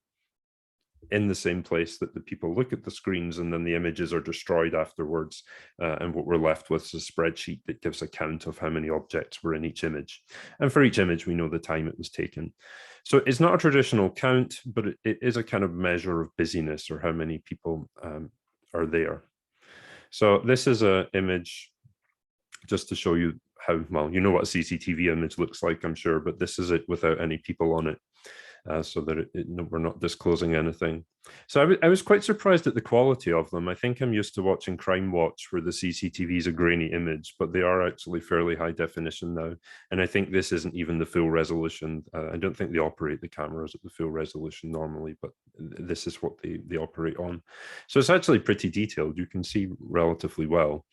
in the same place that the people look at the screens, and then the images are destroyed afterwards. And what we're left with is a spreadsheet that gives a count of how many objects were in each image. And for each image, we know the time it was taken. So it's not a traditional count, but it is a kind of measure of busyness, or how many people are there. So this is an image just to show you how, well, you know what a CCTV image looks like, I'm sure, but this is it without any people on it. So that we're not disclosing anything. So I was quite surprised at the quality of them. I think I'm used to watching Crime Watch, where the CCTV is a grainy image, but they are actually fairly high definition now. And I think this isn't even the full resolution. I don't think they operate the cameras at the full resolution normally, but this is what they operate on. So it's actually pretty detailed. You can see relatively well.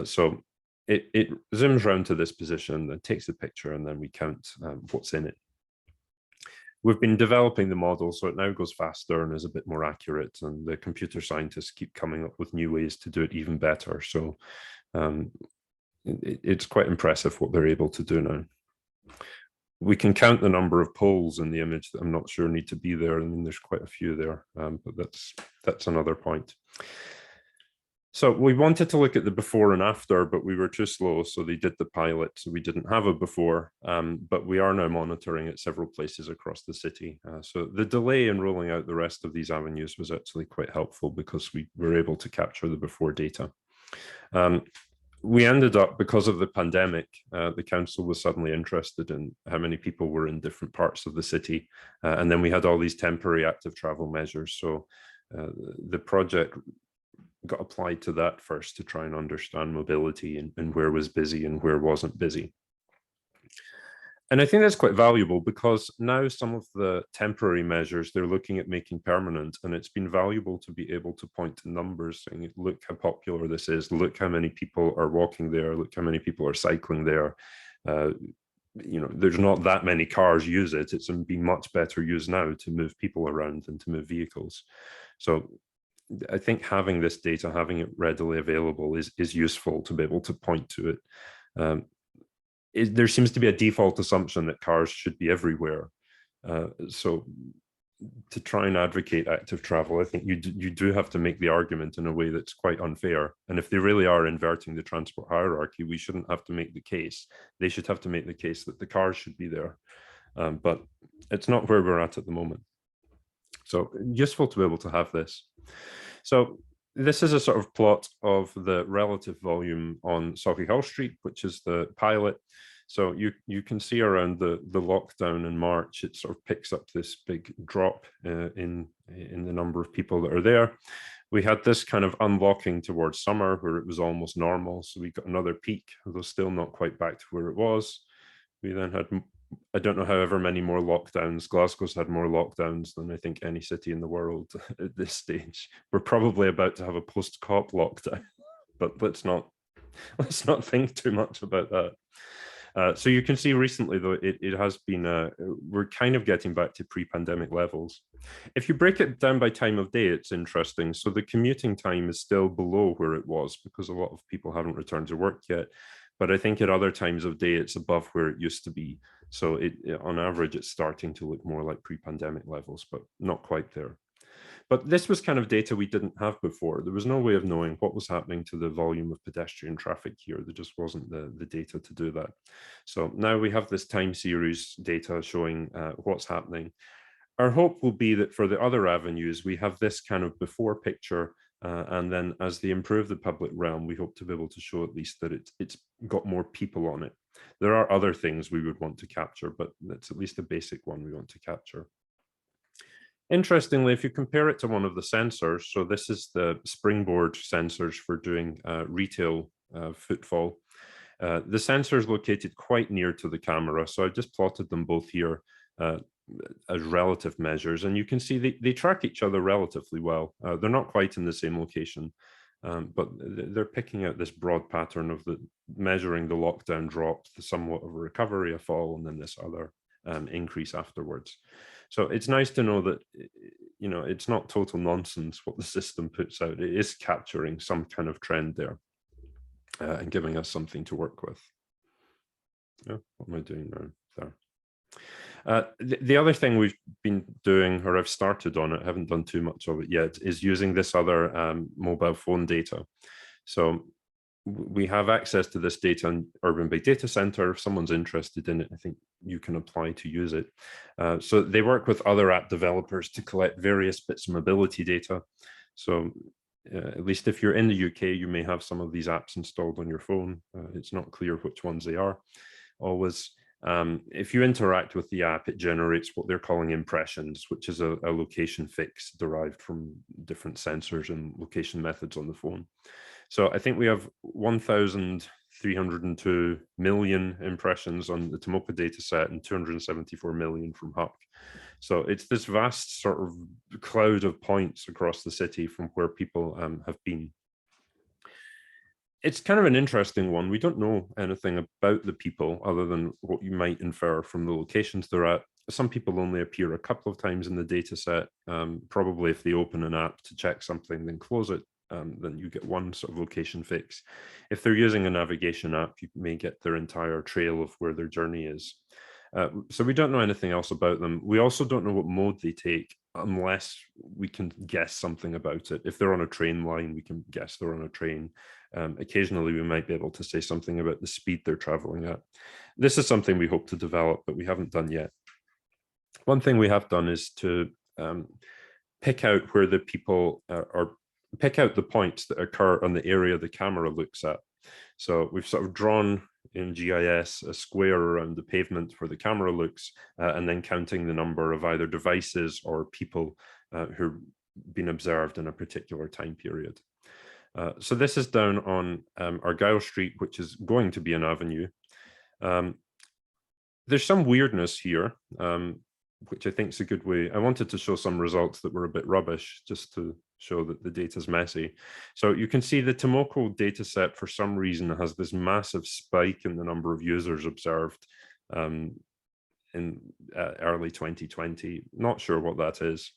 So it zooms around to this position and takes the picture, and then we count what's in it. We've been developing the model, so it now goes faster and is a bit more accurate, and the computer scientists keep coming up with new ways to do it even better. So it's quite impressive what they're able to do now. We can count the number of poles in the image that I'm not sure need to be there. I mean, there's quite a few there, but that's another point. So we wanted to look at the before and after, but we were too slow. So they did the pilot. So we didn't have a before, but we are now monitoring at several places across the city. So the delay in rolling out the rest of these avenues was actually quite helpful, because we were able to capture the before data. We ended up, because of the pandemic, the council was suddenly interested in how many people were in different parts of the city. And then we had all these temporary active travel measures. So the project got applied to that first, to try and understand mobility and where was busy and where wasn't busy. And I think that's quite valuable, because now some of the temporary measures they're looking at making permanent, and it's been valuable to be able to point to numbers saying, look how popular this is, look how many people are walking there, look how many people are cycling there. You know, there's not that many cars use it. It's been much better used now to move people around than to move vehicles. So I think having this data, having it readily available is useful to be able to point to it. There seems to be a default assumption that cars should be everywhere. So to try and advocate active travel, I think you do have to make the argument in a way that's quite unfair. And if they really are inverting the transport hierarchy, we shouldn't have to make the case. They should have to make the case that the cars should be there. But it's not where we're at the moment. So useful to be able to have this. So this is a sort of plot of the relative volume on Sauchiehall Street, which is the pilot. So you can see around the lockdown in March, it sort of picks up this big drop in the number of people that are there. We had this kind of unlocking towards summer where it was almost normal. So we got another peak, although still not quite back to where it was. We then had, I don't know, however many more lockdowns. Glasgow's had more lockdowns than I think any city in the world at this stage. We're probably about to have a post-COP lockdown, but let's not think too much about that. So you can see recently, though, it has been, we're kind of getting back to pre-pandemic levels. If you break it down by time of day, it's interesting. So the commuting time is still below where it was, because a lot of people haven't returned to work yet. But I think at other times of day, it's above where it used to be. So on average, it's starting to look more like pre-pandemic levels, but not quite there. But this was kind of data we didn't have before. There was no way of knowing what was happening to the volume of pedestrian traffic here. There just wasn't the data to do that. So now we have this time series data showing what's happening. Our hope will be that for the other avenues, we have this kind of before picture. And then as they improve the public realm, we hope to be able to show at least that it's got more people on it. There are other things we would want to capture, but that's at least a basic one we want to capture. Interestingly, if you compare it to one of the sensors, so this is the springboard sensors for doing retail footfall. The sensor is located quite near to the camera, so I just plotted them both here as relative measures, and you can see they track each other relatively well. They're not quite in the same location, But they're picking out this broad pattern of measuring the lockdown drop, somewhat of a recovery, a fall, and then this other increase afterwards. So it's nice to know that, you know, it's not total nonsense what the system puts out. It is capturing some kind of trend there and giving us something to work with. Yeah, what am I doing now? There. The other thing we've been doing, or I've started on it, haven't done too much of it yet, is using this other mobile phone data. So we have access to this data in Urban Big Data Center. If someone's interested in it, I think you can apply to use it. So they work with other app developers to collect various bits of mobility data. So at least if you're in the UK, you may have some of these apps installed on your phone. It's not clear which ones they are always. If you interact with the app, it generates what they're calling impressions, which is a location fix derived from different sensors and location methods on the phone. So I think we have 1,302 million impressions on the Tomoka data set and 274 million from Huck. So it's this vast sort of cloud of points across the city from where people have been. It's kind of an interesting one. We don't know anything about the people other than what you might infer from the locations they're at. Some people only appear a couple of times in the data set. Probably if they open an app to check something, then close it, then you get one sort of location fix. If they're using a navigation app, you may get their entire trail of where their journey is. So we don't know anything else about them. We also don't know what mode they take unless we can guess something about it. If they're on a train line, we can guess they're on a train. Occasionally, we might be able to say something about the speed they're traveling at. This is something we hope to develop, but we haven't done yet. One thing we have done is to pick out where the people or pick out the points that occur on the area the camera looks at. So we've sort of drawn in GIS a square around the pavement where the camera looks, and then counting the number of either devices or people who've been observed in a particular time period. So this is down on Argyle Street, which is going to be an avenue. There's some weirdness here, which I think is a good way. I wanted to show some results that were a bit rubbish, just to show that the data is messy. So you can see the Tomoko data set, for some reason, has this massive spike in the number of users observed in early 2020. Not sure what that is.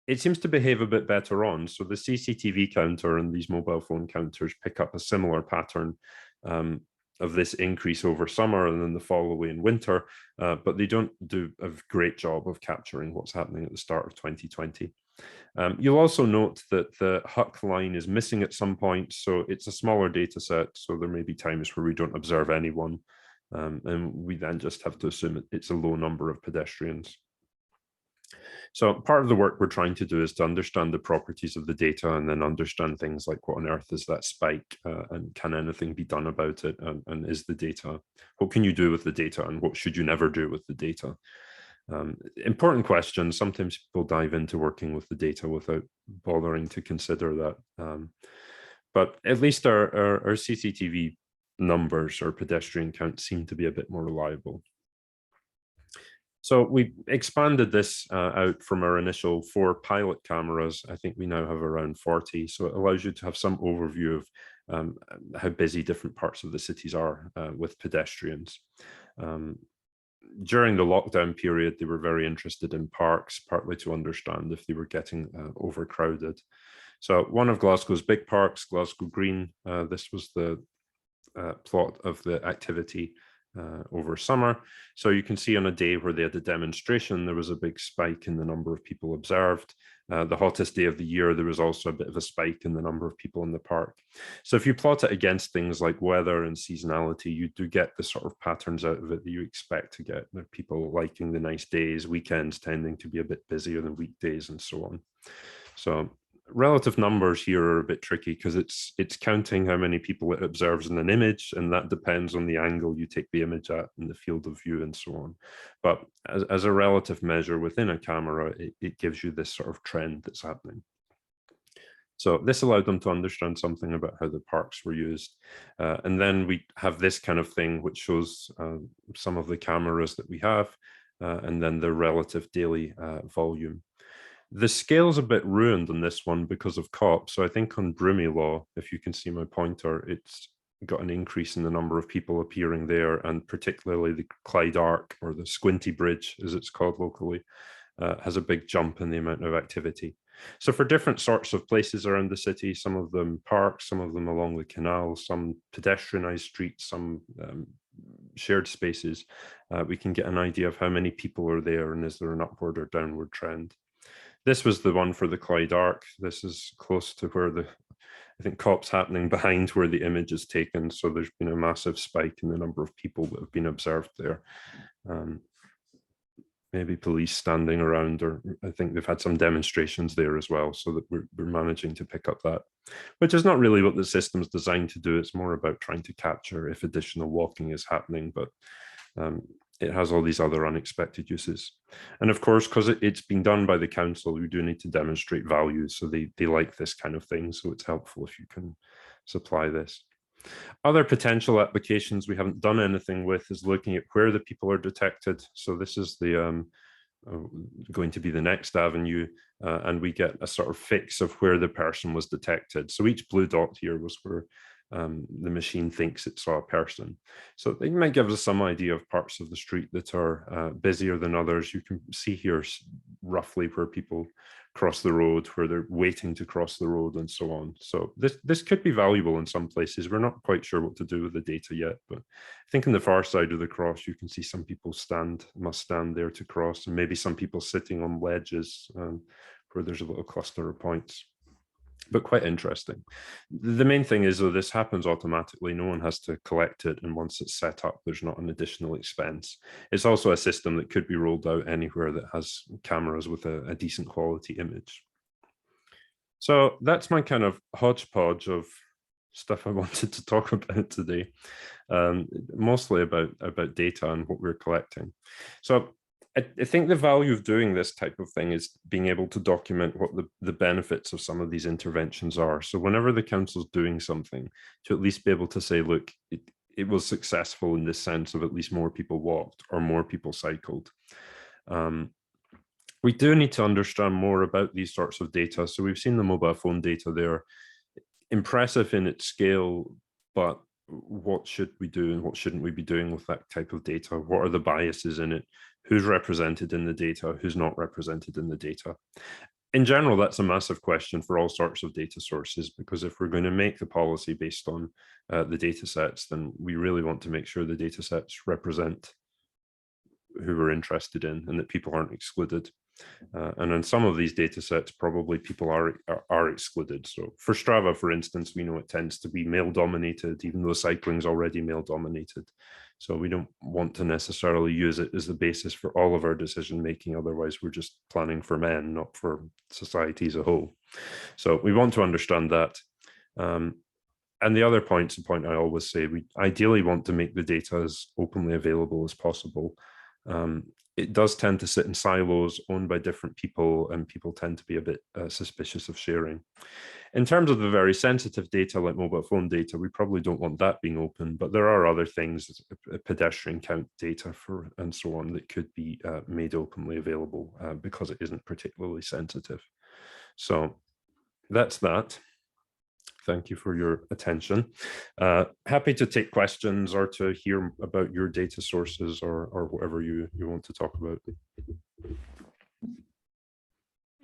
It seems to behave a bit better on. So the CCTV counter and these mobile phone counters pick up a similar pattern of this increase over summer and then the fall away in winter, but they don't do a great job of capturing what's happening at the start of 2020. You'll also note that the Huck line is missing at some point, so it's a smaller data set, so there may be times where we don't observe anyone, and we then just have to assume it's a low number of pedestrians. So part of the work we're trying to do is to understand the properties of the data and then understand things like what on earth is that spike, and can anything be done about it, and is the data, what can you do with the data and what should you never do with the data? Important questions. Sometimes people dive into working with the data without bothering to consider that. But at least our CCTV numbers or pedestrian counts seem to be a bit more reliable. So we expanded this out from our initial 4 pilot cameras. I think we now have around 40. So it allows you to have some overview of how busy different parts of the cities are with pedestrians. During the lockdown period, they were very interested in parks, partly to understand if they were getting overcrowded. So one of Glasgow's big parks, Glasgow Green, this was the plot of the activity over summer. So you can see on a day where they had a demonstration, there was a big spike in the number of people observed. The hottest day of the year, there was also a bit of a spike in the number of people in the park. So if you plot it against things like weather and seasonality, you do get the sort of patterns out of it that you expect to get. People liking the nice days, weekends tending to be a bit busier than weekdays and so on. So relative numbers here are a bit tricky because it's counting how many people it observes in an image, and that depends on the angle you take the image at and the field of view and so on. But as a relative measure within a camera, it gives you this sort of trend that's happening. So this allowed them to understand something about how the parks were used. And then we have this kind of thing, which shows some of the cameras that we have, and then the relative daily volume. The scale's a bit ruined on this one because of COP. So I think on Brumie, if you can see my pointer, it's got an increase in the number of people appearing there, and particularly the Clyde Arc, or the Squinty Bridge as it's called locally, has a big jump in the amount of activity. So for different sorts of places around the city, some of them parks, some of them along the canal, some pedestrianised streets, some shared spaces, we can get an idea of how many people are there and is there an upward or downward trend. This was the one for the Clyde Arc. This is close to where I think COP's happening behind where the image is taken. So there's been a massive spike in the number of people that have been observed there. Maybe police standing around, or I think they've had some demonstrations there as well, so that we're managing to pick up that, which is not really what the system's designed to do. It's more about trying to capture if additional walking is happening, but it has all these other unexpected uses. And of course, because it's been done by the council, we do need to demonstrate value. So they like this kind of thing. So it's helpful if you can supply this. Other potential applications we haven't done anything with is looking at where the people are detected. So this is the going to be the next avenue, and we get a sort of fix of where the person was detected. So each blue dot here was where the machine thinks it saw a person. So it might give us some idea of parts of the street that are busier than others. You can see here roughly where people cross the road, where they're waiting to cross the road, and so on. So this could be valuable in some places. We're not quite sure what to do with the data yet, but I think on the far side of the cross, you can see some people must stand there to cross, and maybe some people sitting on ledges where there's a little cluster of points. But quite interesting. The main thing is, though, this happens automatically. No one has to collect it. And once it's set up, there's not an additional expense. It's also a system that could be rolled out anywhere that has cameras with a decent quality image. So that's my kind of hodgepodge of stuff I wanted to talk about today, mostly about data and what we're collecting. So I think the value of doing this type of thing is being able to document what the benefits of some of these interventions are. So whenever the council's doing something, to at least be able to say, look, it was successful in this sense of at least more people walked or more people cycled. We do need to understand more about these sorts of data. So we've seen the mobile phone data there, impressive in its scale, but what should we do and what shouldn't we be doing with that type of data? What are the biases in it? Who's represented in the data? Who's not represented in the data? In general, that's a massive question for all sorts of data sources, because if we're going to make the policy based on the data sets, then we really want to make sure the data sets represent who we're interested in and that people aren't excluded. And in some of these data sets, probably people are excluded. So for Strava, for instance, we know it tends to be male dominated, even though cycling is already male dominated. So we don't want to necessarily use it as the basis for all of our decision making. Otherwise, we're just planning for men, not for society as a whole. So we want to understand that. And the other point, the point I always say, we ideally want to make the data as openly available as possible. It does tend to sit in silos owned by different people, and people tend to be a bit suspicious of sharing. In terms of the very sensitive data like mobile phone data, we probably don't want that being open, but there are other things, pedestrian count data and so on, that could be made openly available because it isn't particularly sensitive. So that's that. Thank you for your attention. Happy to take questions or to hear about your data sources or whatever you want to talk about.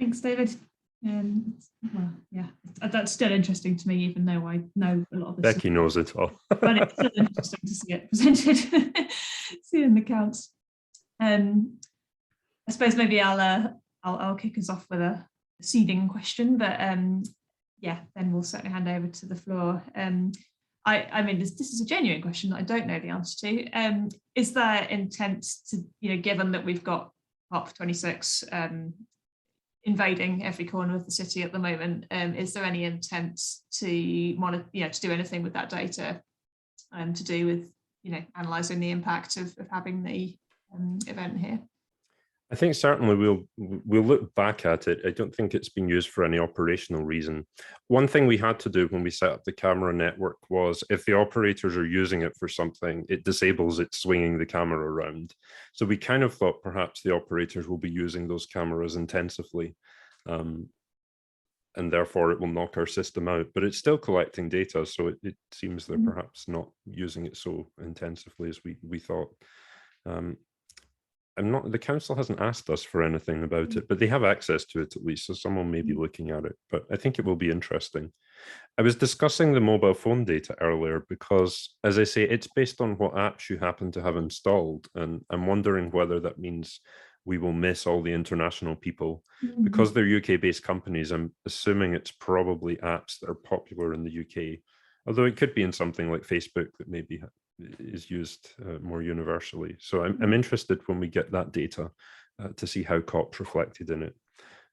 Thanks, David. Well, yeah, that's still interesting to me, even though I know a lot of this. Becky knows it all. But it's still interesting to see it presented, see in the counts. I suppose maybe I'll kick us off with a seeding question, but yeah, then we'll certainly hand over to the floor. I mean, this is a genuine question that I don't know the answer to. Is there intent to, given that we've got COP26 invading every corner of the city at the moment, is there any intent to monitor, to do anything with that data to do with, analysing the impact of having the event here? I think certainly we'll look back at it. I don't think it's been used for any operational reason. One thing we had to do when we set up the camera network was, if the operators are using it for something, it disables it swinging the camera around. So we kind of thought perhaps the operators will be using those cameras intensively. and therefore it will knock our system out. But it's still collecting data, so it seems they're perhaps not using it so intensively as we thought. The council hasn't asked us for anything about it, but they have access to it at least, so someone may be looking at it. But I think it will be interesting. I was discussing the mobile phone data earlier because, as I say, it's based on what apps you happen to have installed, and I'm wondering whether that means we will miss all the international people. Because they're UK-based companies, I'm assuming it's probably apps that are popular in the UK, although it could be in something like Facebook that maybe is used more universally. So I'm interested when we get that data to see how COP's reflected in it.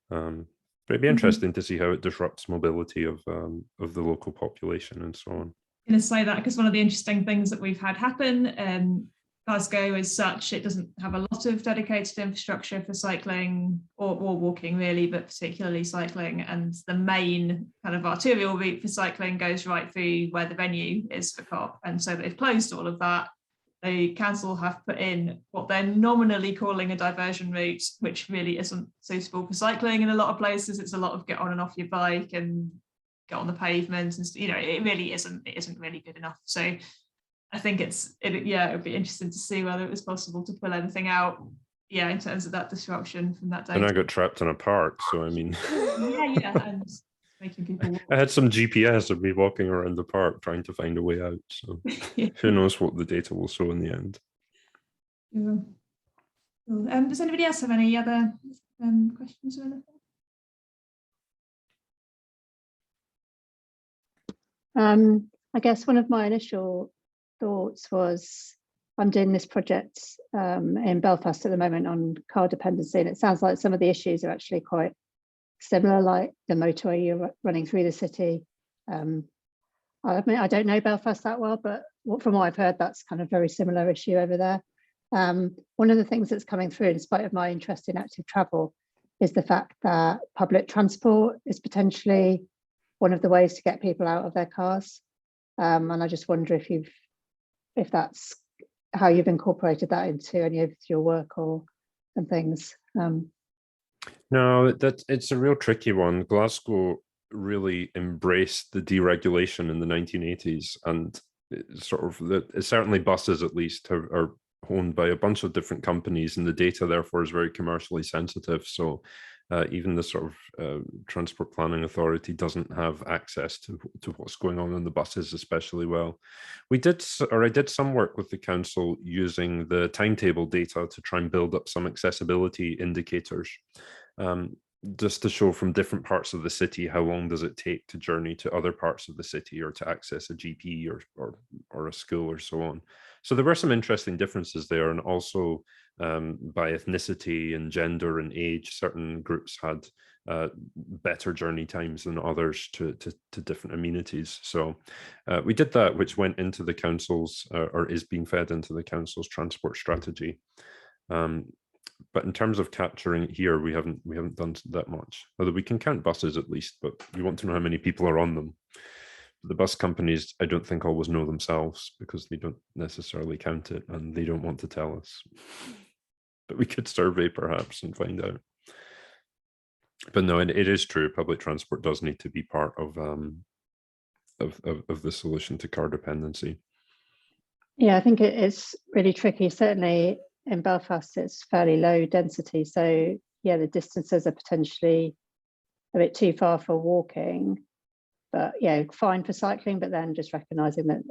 But it'd be interesting to see how it disrupts mobility of the local population and so on. I'm going to say that because one of the interesting things that we've had happen, Glasgow as such, it doesn't have a lot of dedicated infrastructure for cycling or walking really, but particularly cycling. And the main kind of arterial route for cycling goes right through where the venue is for COP. And so they've closed all of that. The council have put in what they're nominally calling a diversion route, which really isn't suitable for cycling in a lot of places. It's a lot of get on and off your bike and get on the pavement, and it really isn't really good enough. So I think it would be interesting to see whether it was possible to pull anything out, in terms of that disruption from that data. And I got trapped in a park, so I mean, and making people walk. I had some GPS of me walking around the park trying to find a way out. So who knows what the data will show in the end. Yeah. Cool. Does anybody else have any other questions or anything? I guess one of my initial thoughts was I'm doing this project in Belfast at the moment on car dependency, and it sounds like some of the issues are actually quite similar, like the motorway you're running through the city. I admit I don't know Belfast that well, but from what I've heard, that's kind of very similar issue over there. One of the things that's coming through, in spite of my interest in active travel, is the fact that public transport is potentially one of the ways to get people out of their cars. And I just wonder if that's how you've incorporated that into any of your work and things. No, it's a real tricky one. Glasgow really embraced the deregulation in the 1980s, and certainly buses at least are owned by a bunch of different companies, and the data therefore is very commercially sensitive. So even the sort of Transport Planning Authority doesn't have access to what's going on in the buses especially well. I did some work with the council using the timetable data to try and build up some accessibility indicators, just to show from different parts of the city how long does it take to journey to other parts of the city or to access a GP or a school or so on. So there were some interesting differences there, and also by ethnicity and gender and age, certain groups had better journey times than others to different amenities. So we did that, which went into the council's or is being fed into the council's transport strategy. But in terms of capturing it here, we haven't done that much. Although we can count buses at least, but you want to know how many people are on them. The bus companies, I don't think, always know themselves because they don't necessarily count it and they don't want to tell us. But we could survey perhaps and find out. But no, it is true. Public transport does need to be part of the solution to car dependency. Yeah, I think it's really tricky. Certainly in Belfast, it's fairly low density. So yeah, the distances are potentially a bit too far for walking, but yeah, fine for cycling, but then just recognizing that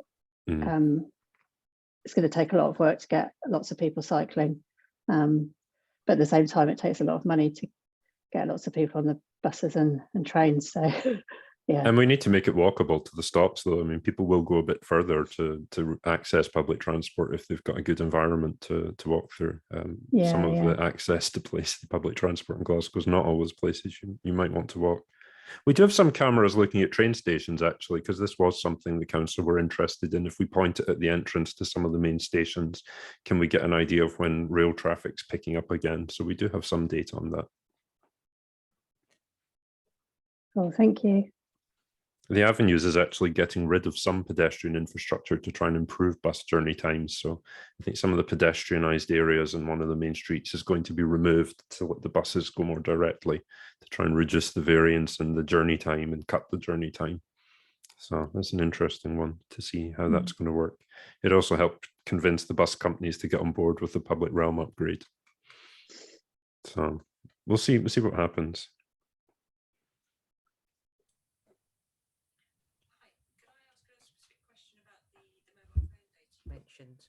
it's going to take a lot of work to get lots of people cycling. But at the same time, it takes a lot of money to get lots of people on the buses and trains. So yeah. And we need to make it walkable to the stops, though. I mean, people will go a bit further to access public transport if they've got a good environment to walk through. Some of the access to public transport in Glasgow is not always places you might want to walk. We do have some cameras looking at train stations, actually, because this was something the council were interested in. If we point it at the entrance to some of the main stations, can we get an idea of when rail traffic's picking up again? So we do have some data on that. Cool, thank you. The avenues is actually getting rid of some pedestrian infrastructure to try and improve bus journey times. So I think some of the pedestrianised areas in one of the main streets is going to be removed to let the buses go more directly to try and reduce the variance in the journey time and cut the journey time. So that's an interesting one to see how that's going to work. It also helped convince the bus companies to get on board with the public realm upgrade. So we'll see what happens. Mentioned.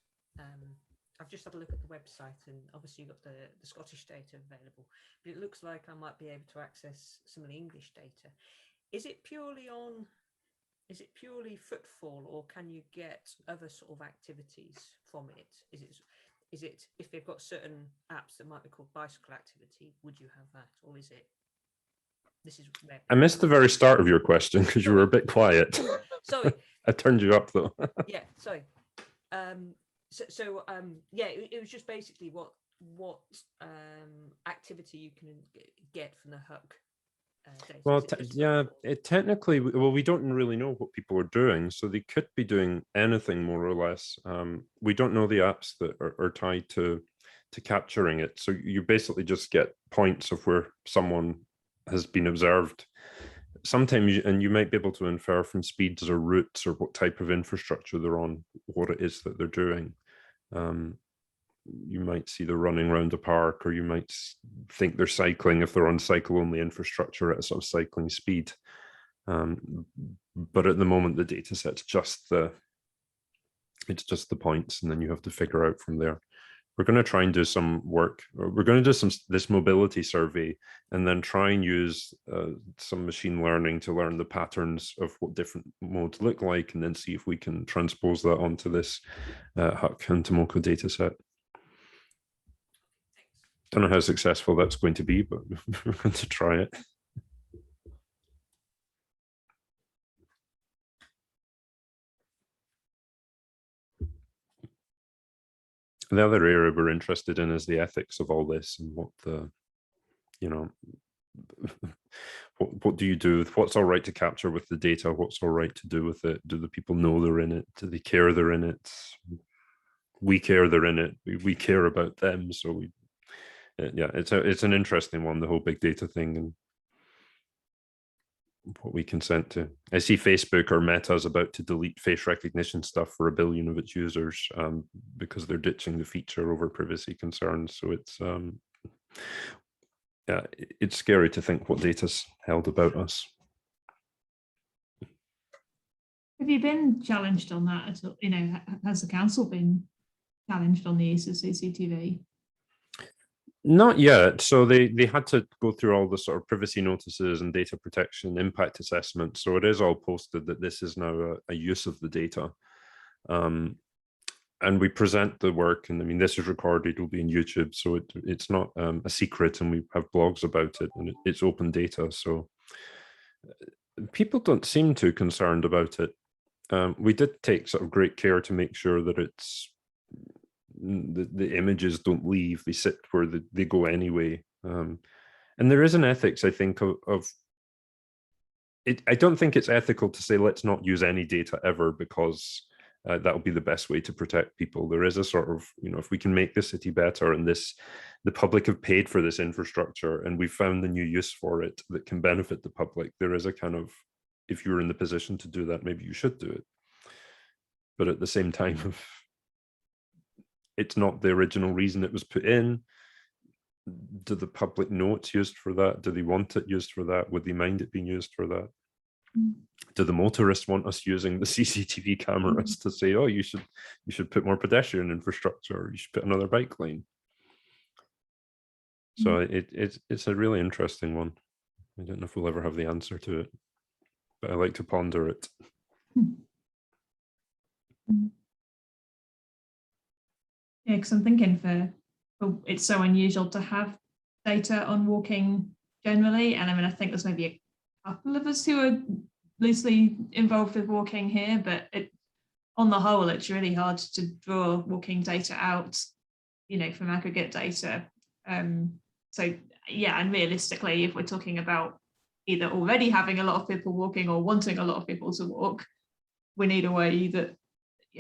I've just had a look at the website, and obviously you've got the Scottish data available, but it looks like I might be able to access some of the English data. Is it purely footfall, or can you get other sort of activities from it? Is it if they've got certain apps that might be called bicycle activity, would you have that, or is it? This is where I missed the very start of your question because you were a bit quiet. Sorry. I turned you up though. Yeah, sorry. Yeah, it was just basically what activity you can get from the HUC data. Well, technically, well, we don't really know what people are doing, so they could be doing anything more or less. We don't know the apps that are tied to capturing it. So you basically just get points of where someone has been observed. Sometimes, and you might be able to infer from speeds or routes or what type of infrastructure they're on, what it is that they're doing. You might see they're running around a park, or you might think they're cycling if they're on cycle-only infrastructure at a sort of cycling speed. But at the moment, the data set's just the points, and then you have to figure out from there. We're going to try and do some work. We're going to do this mobility survey, and then try and use some machine learning to learn the patterns of what different modes look like, and then see if we can transpose that onto this HUC and Tomoko data set. Don't know how successful that's going to be, but we're going to try it. The other area we're interested in is the ethics of all this, and what the, what do you do with what's all right to capture with the data, what's all right to do with it? Do the people know they're in it? Do they care they're in it? We care they're in it. We care about them. So yeah, it's an interesting one, the whole big data thing, and what we consent to. I see Facebook or Meta is about to delete face recognition stuff for 1 billion of its users because they're ditching the feature over privacy concerns. So it's yeah, it's scary to think what data's held about us. Have you been challenged on that at all? Has the council been challenged on the use of CCTV? Not yet. So they had to go through all the sort of privacy notices and data protection impact assessment. So it is all posted that this is now a use of the data. And we present the work, and I mean, this is recorded, it'll be in YouTube. So it's not a secret, and we have blogs about it, and it's open data. So people don't seem too concerned about it. We did take sort of great care to make sure that it's the images don't leave, they sit where they go anyway. And there is an ethics, I think, of it. I don't think it's ethical to say let's not use any data ever, because that'll be the best way to protect people. There is a sort of, if we can make the city better, and the public have paid for this infrastructure, and we've found a new use for it that can benefit the public, there is a kind of, if you're in the position to do that, maybe you should do it. But at the same time, it's not the original reason it was put in. Do the public know it's used for that? Do they want it used for that? Would they mind it being used for that? Do the motorists want us using the CCTV cameras to say, oh, you should put more pedestrian infrastructure, or you should put another bike lane? So it's a really interesting one. I don't know if we'll ever have the answer to it, but I like to ponder it. Yeah, because I'm thinking it's so unusual to have data on walking generally. And I mean, I think there's maybe a couple of us who are loosely involved with walking here, but on the whole, it's really hard to draw walking data out, from aggregate data. So yeah, and realistically, if we're talking about either already having a lot of people walking or wanting a lot of people to walk. We need a way that,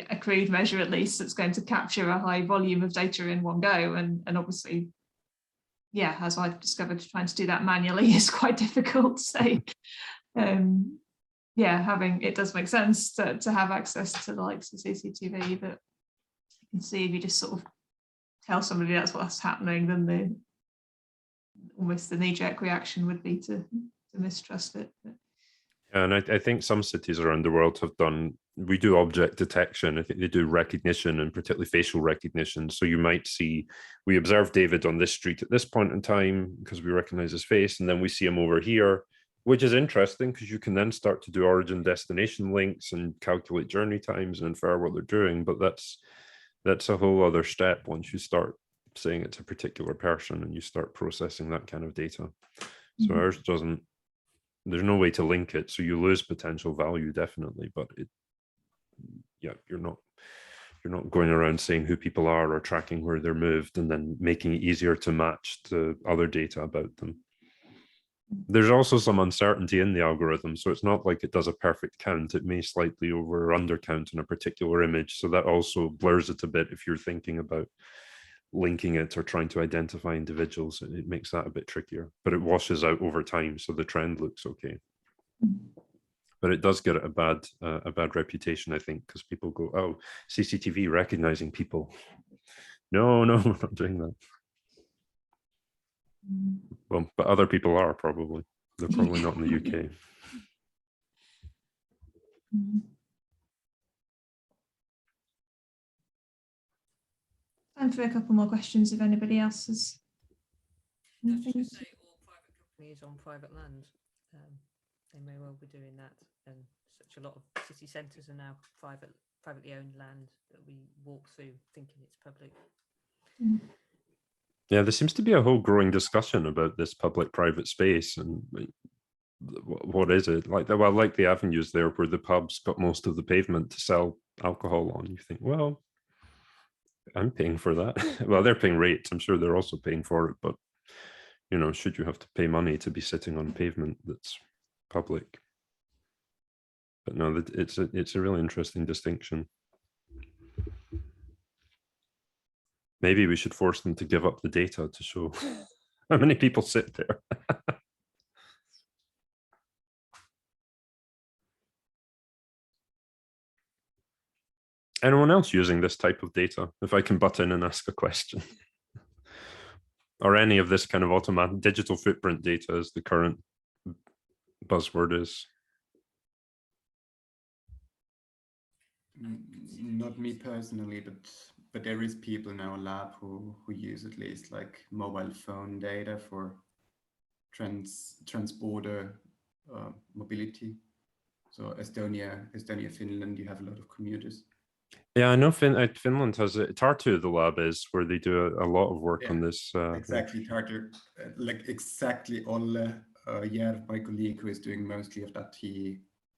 a crude measure at least, that's going to capture a high volume of data in one go. And obviously, yeah, as I've discovered, trying to do that manually is quite difficult. So yeah, it does make sense to have access to the likes of CCTV, that you can see if you just sort of tell somebody that's what's happening, then almost the knee-jerk reaction would be to mistrust it. And I think some cities around the world we do object detection. I think they do recognition, and particularly facial recognition. So you might see, we observe David on this street at this point in time because we recognize his face, and then we see him over here, which is interesting because you can then start to do origin destination links and calculate journey times and infer what they're doing. But that's a whole other step once you start saying it's a particular person and you start processing that kind of data. So ours doesn't, there's no way to link it. So you lose potential value, definitely, but you're not going around saying who people are or tracking where they're moved and then making it easier to match to other data about them. There's also some uncertainty in the algorithm, so it's not like it does a perfect count. It may slightly over or undercount in a particular image, so that also blurs it a bit if you're thinking about linking it or trying to identify individuals. It makes that a bit trickier, but it washes out over time, so the trend looks okay. But it does get a bad reputation, I think, because people go, oh, CCTV recognizing people. No, we're not doing that. Well, but other people are probably. They're probably not in the UK. Time for a couple more questions if anybody else has. I was just going to say, all private companies on private land, they may well be doing that. And such a lot of city centres are now privately owned land that we walk through thinking it's public. Yeah, there seems to be a whole growing discussion about this public-private space and what is it like? Well, like the avenues there where the pubs got most of the pavement to sell alcohol on. You think, well, I'm paying for that. Well, they're paying rates. I'm sure they're also paying for it, but should you have to pay money to be sitting on pavement that's public? But no, it's a really interesting distinction. Maybe we should force them to give up the data to show how many people sit there. Anyone else using this type of data? If I can butt in and ask a question. Or any of this kind of automatic digital footprint data as the current buzzword is. Not me personally, but there is people in our lab who use at least like mobile phone data for transborder mobility. So Estonia, Finland, you have a lot of commuters. Yeah, I know Finland has it. Tartu, the lab is where they do a lot of work on this. Exactly, Tartu, like exactly Olle Järv, my colleague who is doing mostly of that.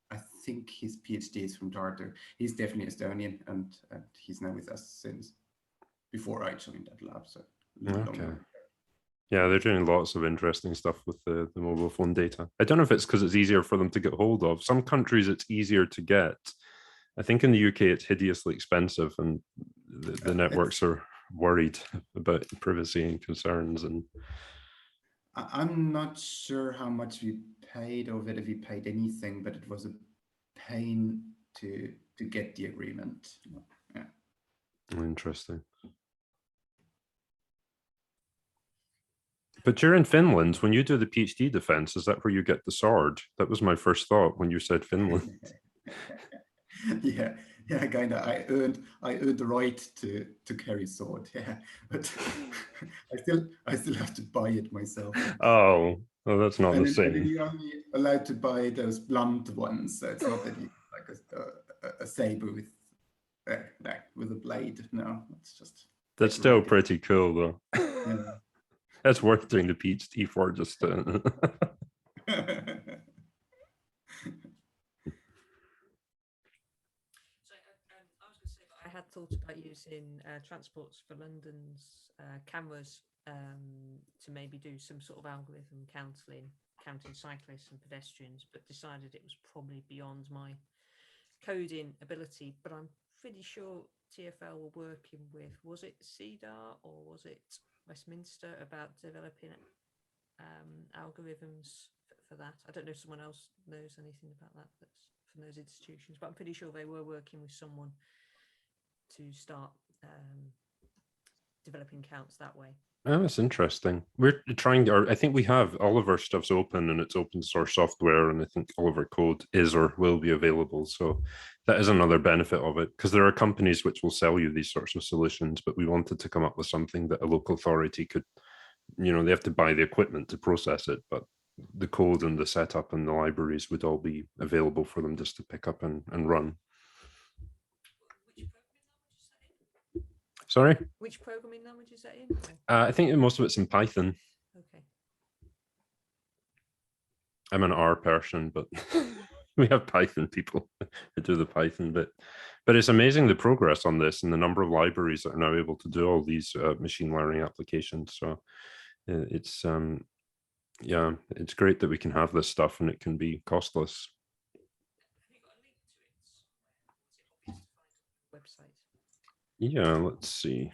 I think his PhD is from Tartu. He's definitely Estonian, and he's now with us since before I joined that lab. So okay. Yeah, they're doing lots of interesting stuff with the mobile phone data. I don't know if it's because it's easier for them to get hold of. Some countries it's easier to get. I think in the UK it's hideously expensive, and the networks are worried about privacy and concerns. And I'm not sure how much we paid or whether we paid anything, but it was a pain to get the agreement. Yeah. Interesting. But you're in Finland. When you do the PhD defense, is that where you get the sword? That was my first thought when you said Finland. yeah, kind of. I earned the right to carry a sword. Yeah, but I still have to buy it myself. Oh, well, that's not the same. And you're only allowed to buy those blunt ones. So it's not that you like a saber with a blade. No, it's just. That's still pretty cool, though. Yeah. That's worth doing the PhD for, just to... I was going to say that I had thought about using Transports for London's cameras to maybe do some sort of algorithm counting cyclists and pedestrians, but decided it was probably beyond my coding ability. But I'm pretty sure TfL were working with, was it CEDAR or was it Westminster, about developing algorithms for that. I don't know if someone else knows anything about that that's from those institutions, but I'm pretty sure they were working with someone to start developing counts that way. Oh, that's interesting. We're trying, or I think we have, all of our stuff's open and it's open source software, and I think all of our code is or will be available. So that is another benefit of it, because there are companies which will sell you these sorts of solutions, but we wanted to come up with something that a local authority could, you know, they have to buy the equipment to process it, but the code and the setup and the libraries would all be available for them just to pick up and run. Sorry? Which programming language is that in? I think most of it's in Python. Okay. I'm an R person, but we have Python people who do the Python bit. But it's amazing the progress on this and the number of libraries that are now able to do all these machine learning applications. So it's, yeah, it's great that we can have this stuff and it can be costless. Have you got a link to it? Is it obvious to find on the website? Yeah, let's see.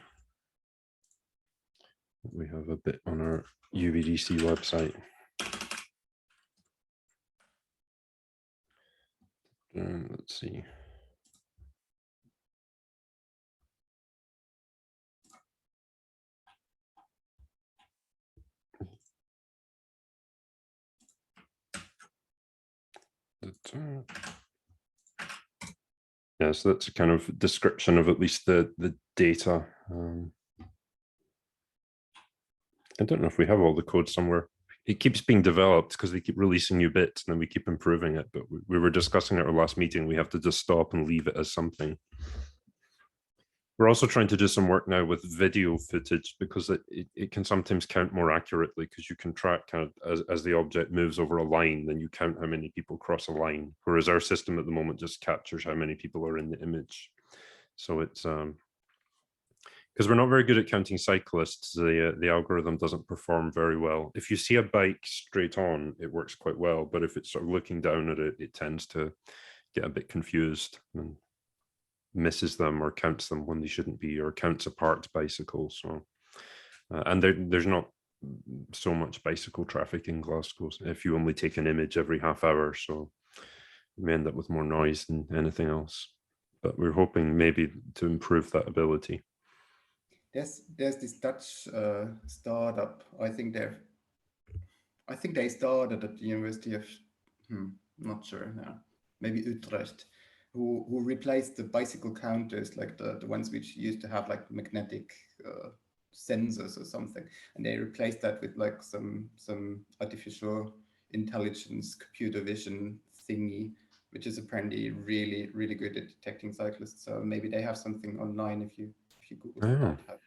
We have a bit on our UBDC website. Let's see. Yeah, so that's a kind of description of at least the data. I don't know if we have all the code somewhere. It keeps being developed because they keep releasing new bits and then we keep improving it. But we were discussing at our last meeting, we have to just stop and leave it as something. We're also trying to do some work now with video footage, because it can sometimes count more accurately, because you can track kind of as the object moves over a line, then you count how many people cross a line. Whereas our system at the moment just captures how many people are in the image. So it's, because we're not very good at counting cyclists, the algorithm doesn't perform very well. If you see a bike straight on, it works quite well. But if it's sort of looking down at it, it tends to get a bit confused and misses them or counts them when they shouldn't be, or counts a parked bicycle. So, and there's not so much bicycle traffic in Glasgow if you only take an image every half hour. So you may end up with more noise than anything else. But we're hoping maybe to improve that ability. There's this Dutch startup. I think they started at the University of, not sure now, maybe Utrecht, who replaced the bicycle counters, like the ones which used to have like magnetic sensors or something, and they replaced that with like some artificial intelligence computer vision thingy, which is apparently really good at detecting cyclists. So maybe they have something online if you Google that.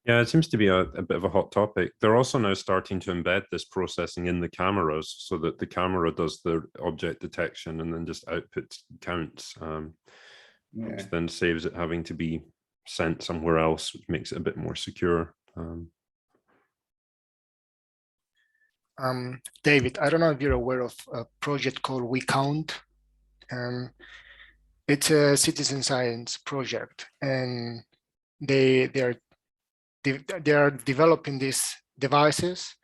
Yeah, it seems to be a bit of a hot topic. They're also now starting to embed this processing in the cameras so that the camera does the object detection and then just outputs counts, which then saves it having to be sent somewhere else, which makes it a bit more secure. David, I don't know if you're aware of a project called We Count. It's a citizen science project, and they are developing these devices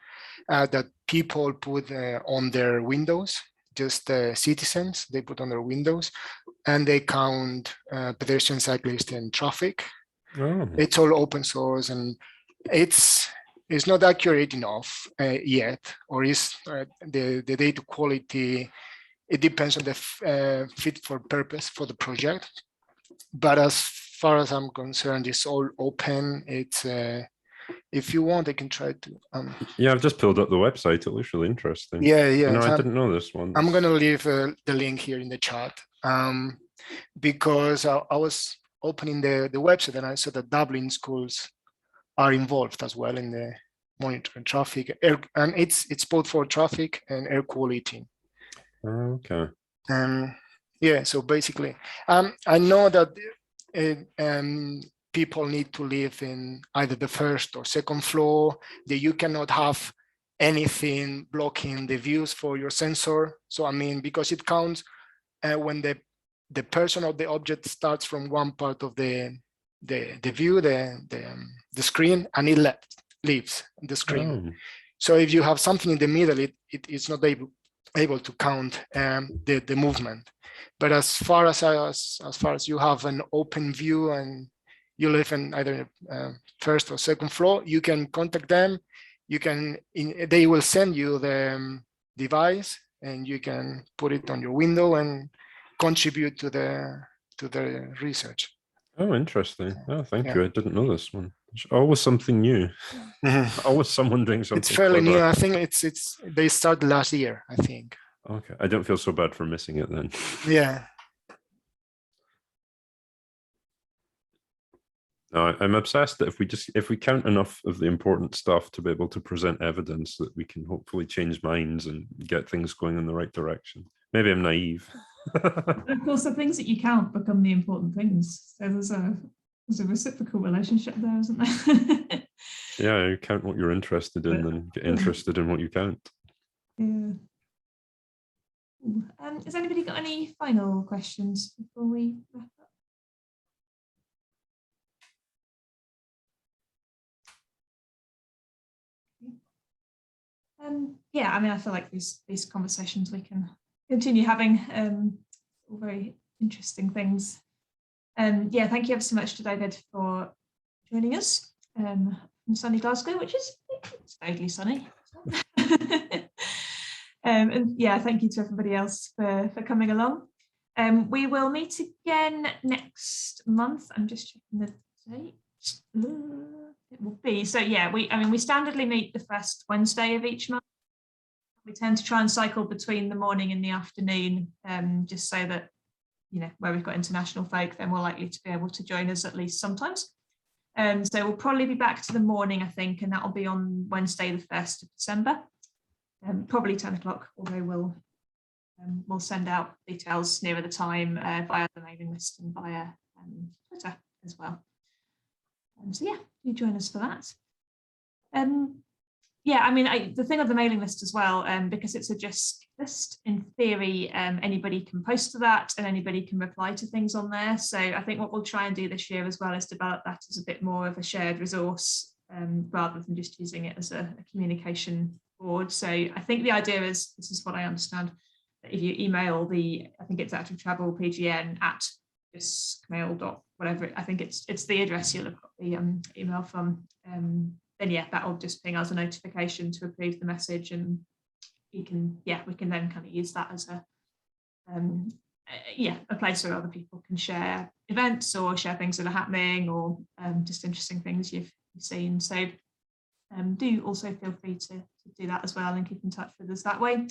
that people put on their windows, just citizens, they put on their windows, and they count pedestrian, cyclists, and traffic. Oh. It's all open source, and it's not accurate enough yet, or is the data quality, it depends on the fit for purpose for the project. But as far as I'm concerned, it's all open. It's if you want, I can try to. Yeah, I've just pulled up the website. It looks really interesting. Yeah. No, I didn't know this one. I'm gonna leave the link here in the chat because I was opening the website and I saw that Dublin schools are involved as well in the monitoring traffic, and it's both for traffic and air quality. Okay. Yeah, so basically, I know that people need to live in either the first or second floor, that you cannot have anything blocking the views for your sensor. So I mean, because it counts when the person or the object starts from one part of the view, the screen, and it leaves the screen. Oh. So if you have something in the middle, it is not able to count the movement. But as far as you have an open view and you live in either first or second floor, you can contact them. They will send you the device, and you can put it on your window and contribute to the research. Oh, interesting. Oh, thank Yeah. you. I didn't know this one. It's always something new. Always someone doing something. It's fairly clever. new. I think they started last year, I think. Okay, I don't feel so bad for missing it then. Yeah. No, I'm obsessed that if we count enough of the important stuff to be able to present evidence, that we can hopefully change minds and get things going in the right direction. Maybe I'm naive. Of course, the things that you count become the important things. So there's a reciprocal relationship there, isn't there? Yeah, you count what you're interested in and get interested in what you count. Yeah. Has anybody got any final questions before we wrap up? Yeah, I mean, I feel like these conversations we can continue having, all very interesting things. Yeah, thank you ever so much to David for joining us from sunny Glasgow, which is vaguely sunny. And yeah, thank you to everybody else for coming along. We will meet again next month. I'm just checking the date. It will be, so yeah, we standardly meet the first Wednesday of each month. We tend to try and cycle between the morning and the afternoon, just so that, you know, where we've got international folk, they're more likely to be able to join us at least sometimes. So we'll probably be back to the morning, I think, and that will be on Wednesday, the 1st of December, probably 10 o'clock, although we'll send out details nearer the time via the mailing list and via Twitter as well. So yeah, do join us for that. Yeah, I mean, the thing of the mailing list as well, because it's a just list, in theory, anybody can post to that and anybody can reply to things on there. So I think what we'll try and do this year as well is develop that as a bit more of a shared resource, rather than just using it as a communication board. So I think the idea is, this is what I understand, that if you email I think it's active travel PGN at discmail. Whatever, I think it's the address you'll have got the email from, then yeah, that'll just ping us a notification to approve the message, and we can then kind of use that as a place where other people can share events or share things that are happening, or just interesting things you've seen. So do also feel free to do that as well and keep in touch with us that way.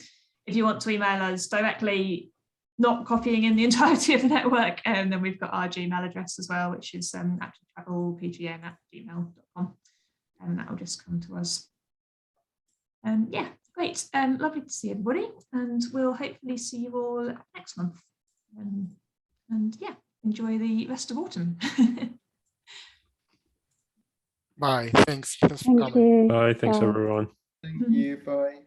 If you want to email us directly, not copying in the entirety of the network, then we've got our Gmail address as well, which is activetravelpgn@gmail.com, and that will just come to us. Yeah, great. Lovely to see everybody, and we'll hopefully see you all next month. And yeah, enjoy the rest of autumn. Bye. Thanks for coming. Thank you. Bye. Thanks, Bye. everyone. Thank you. Bye.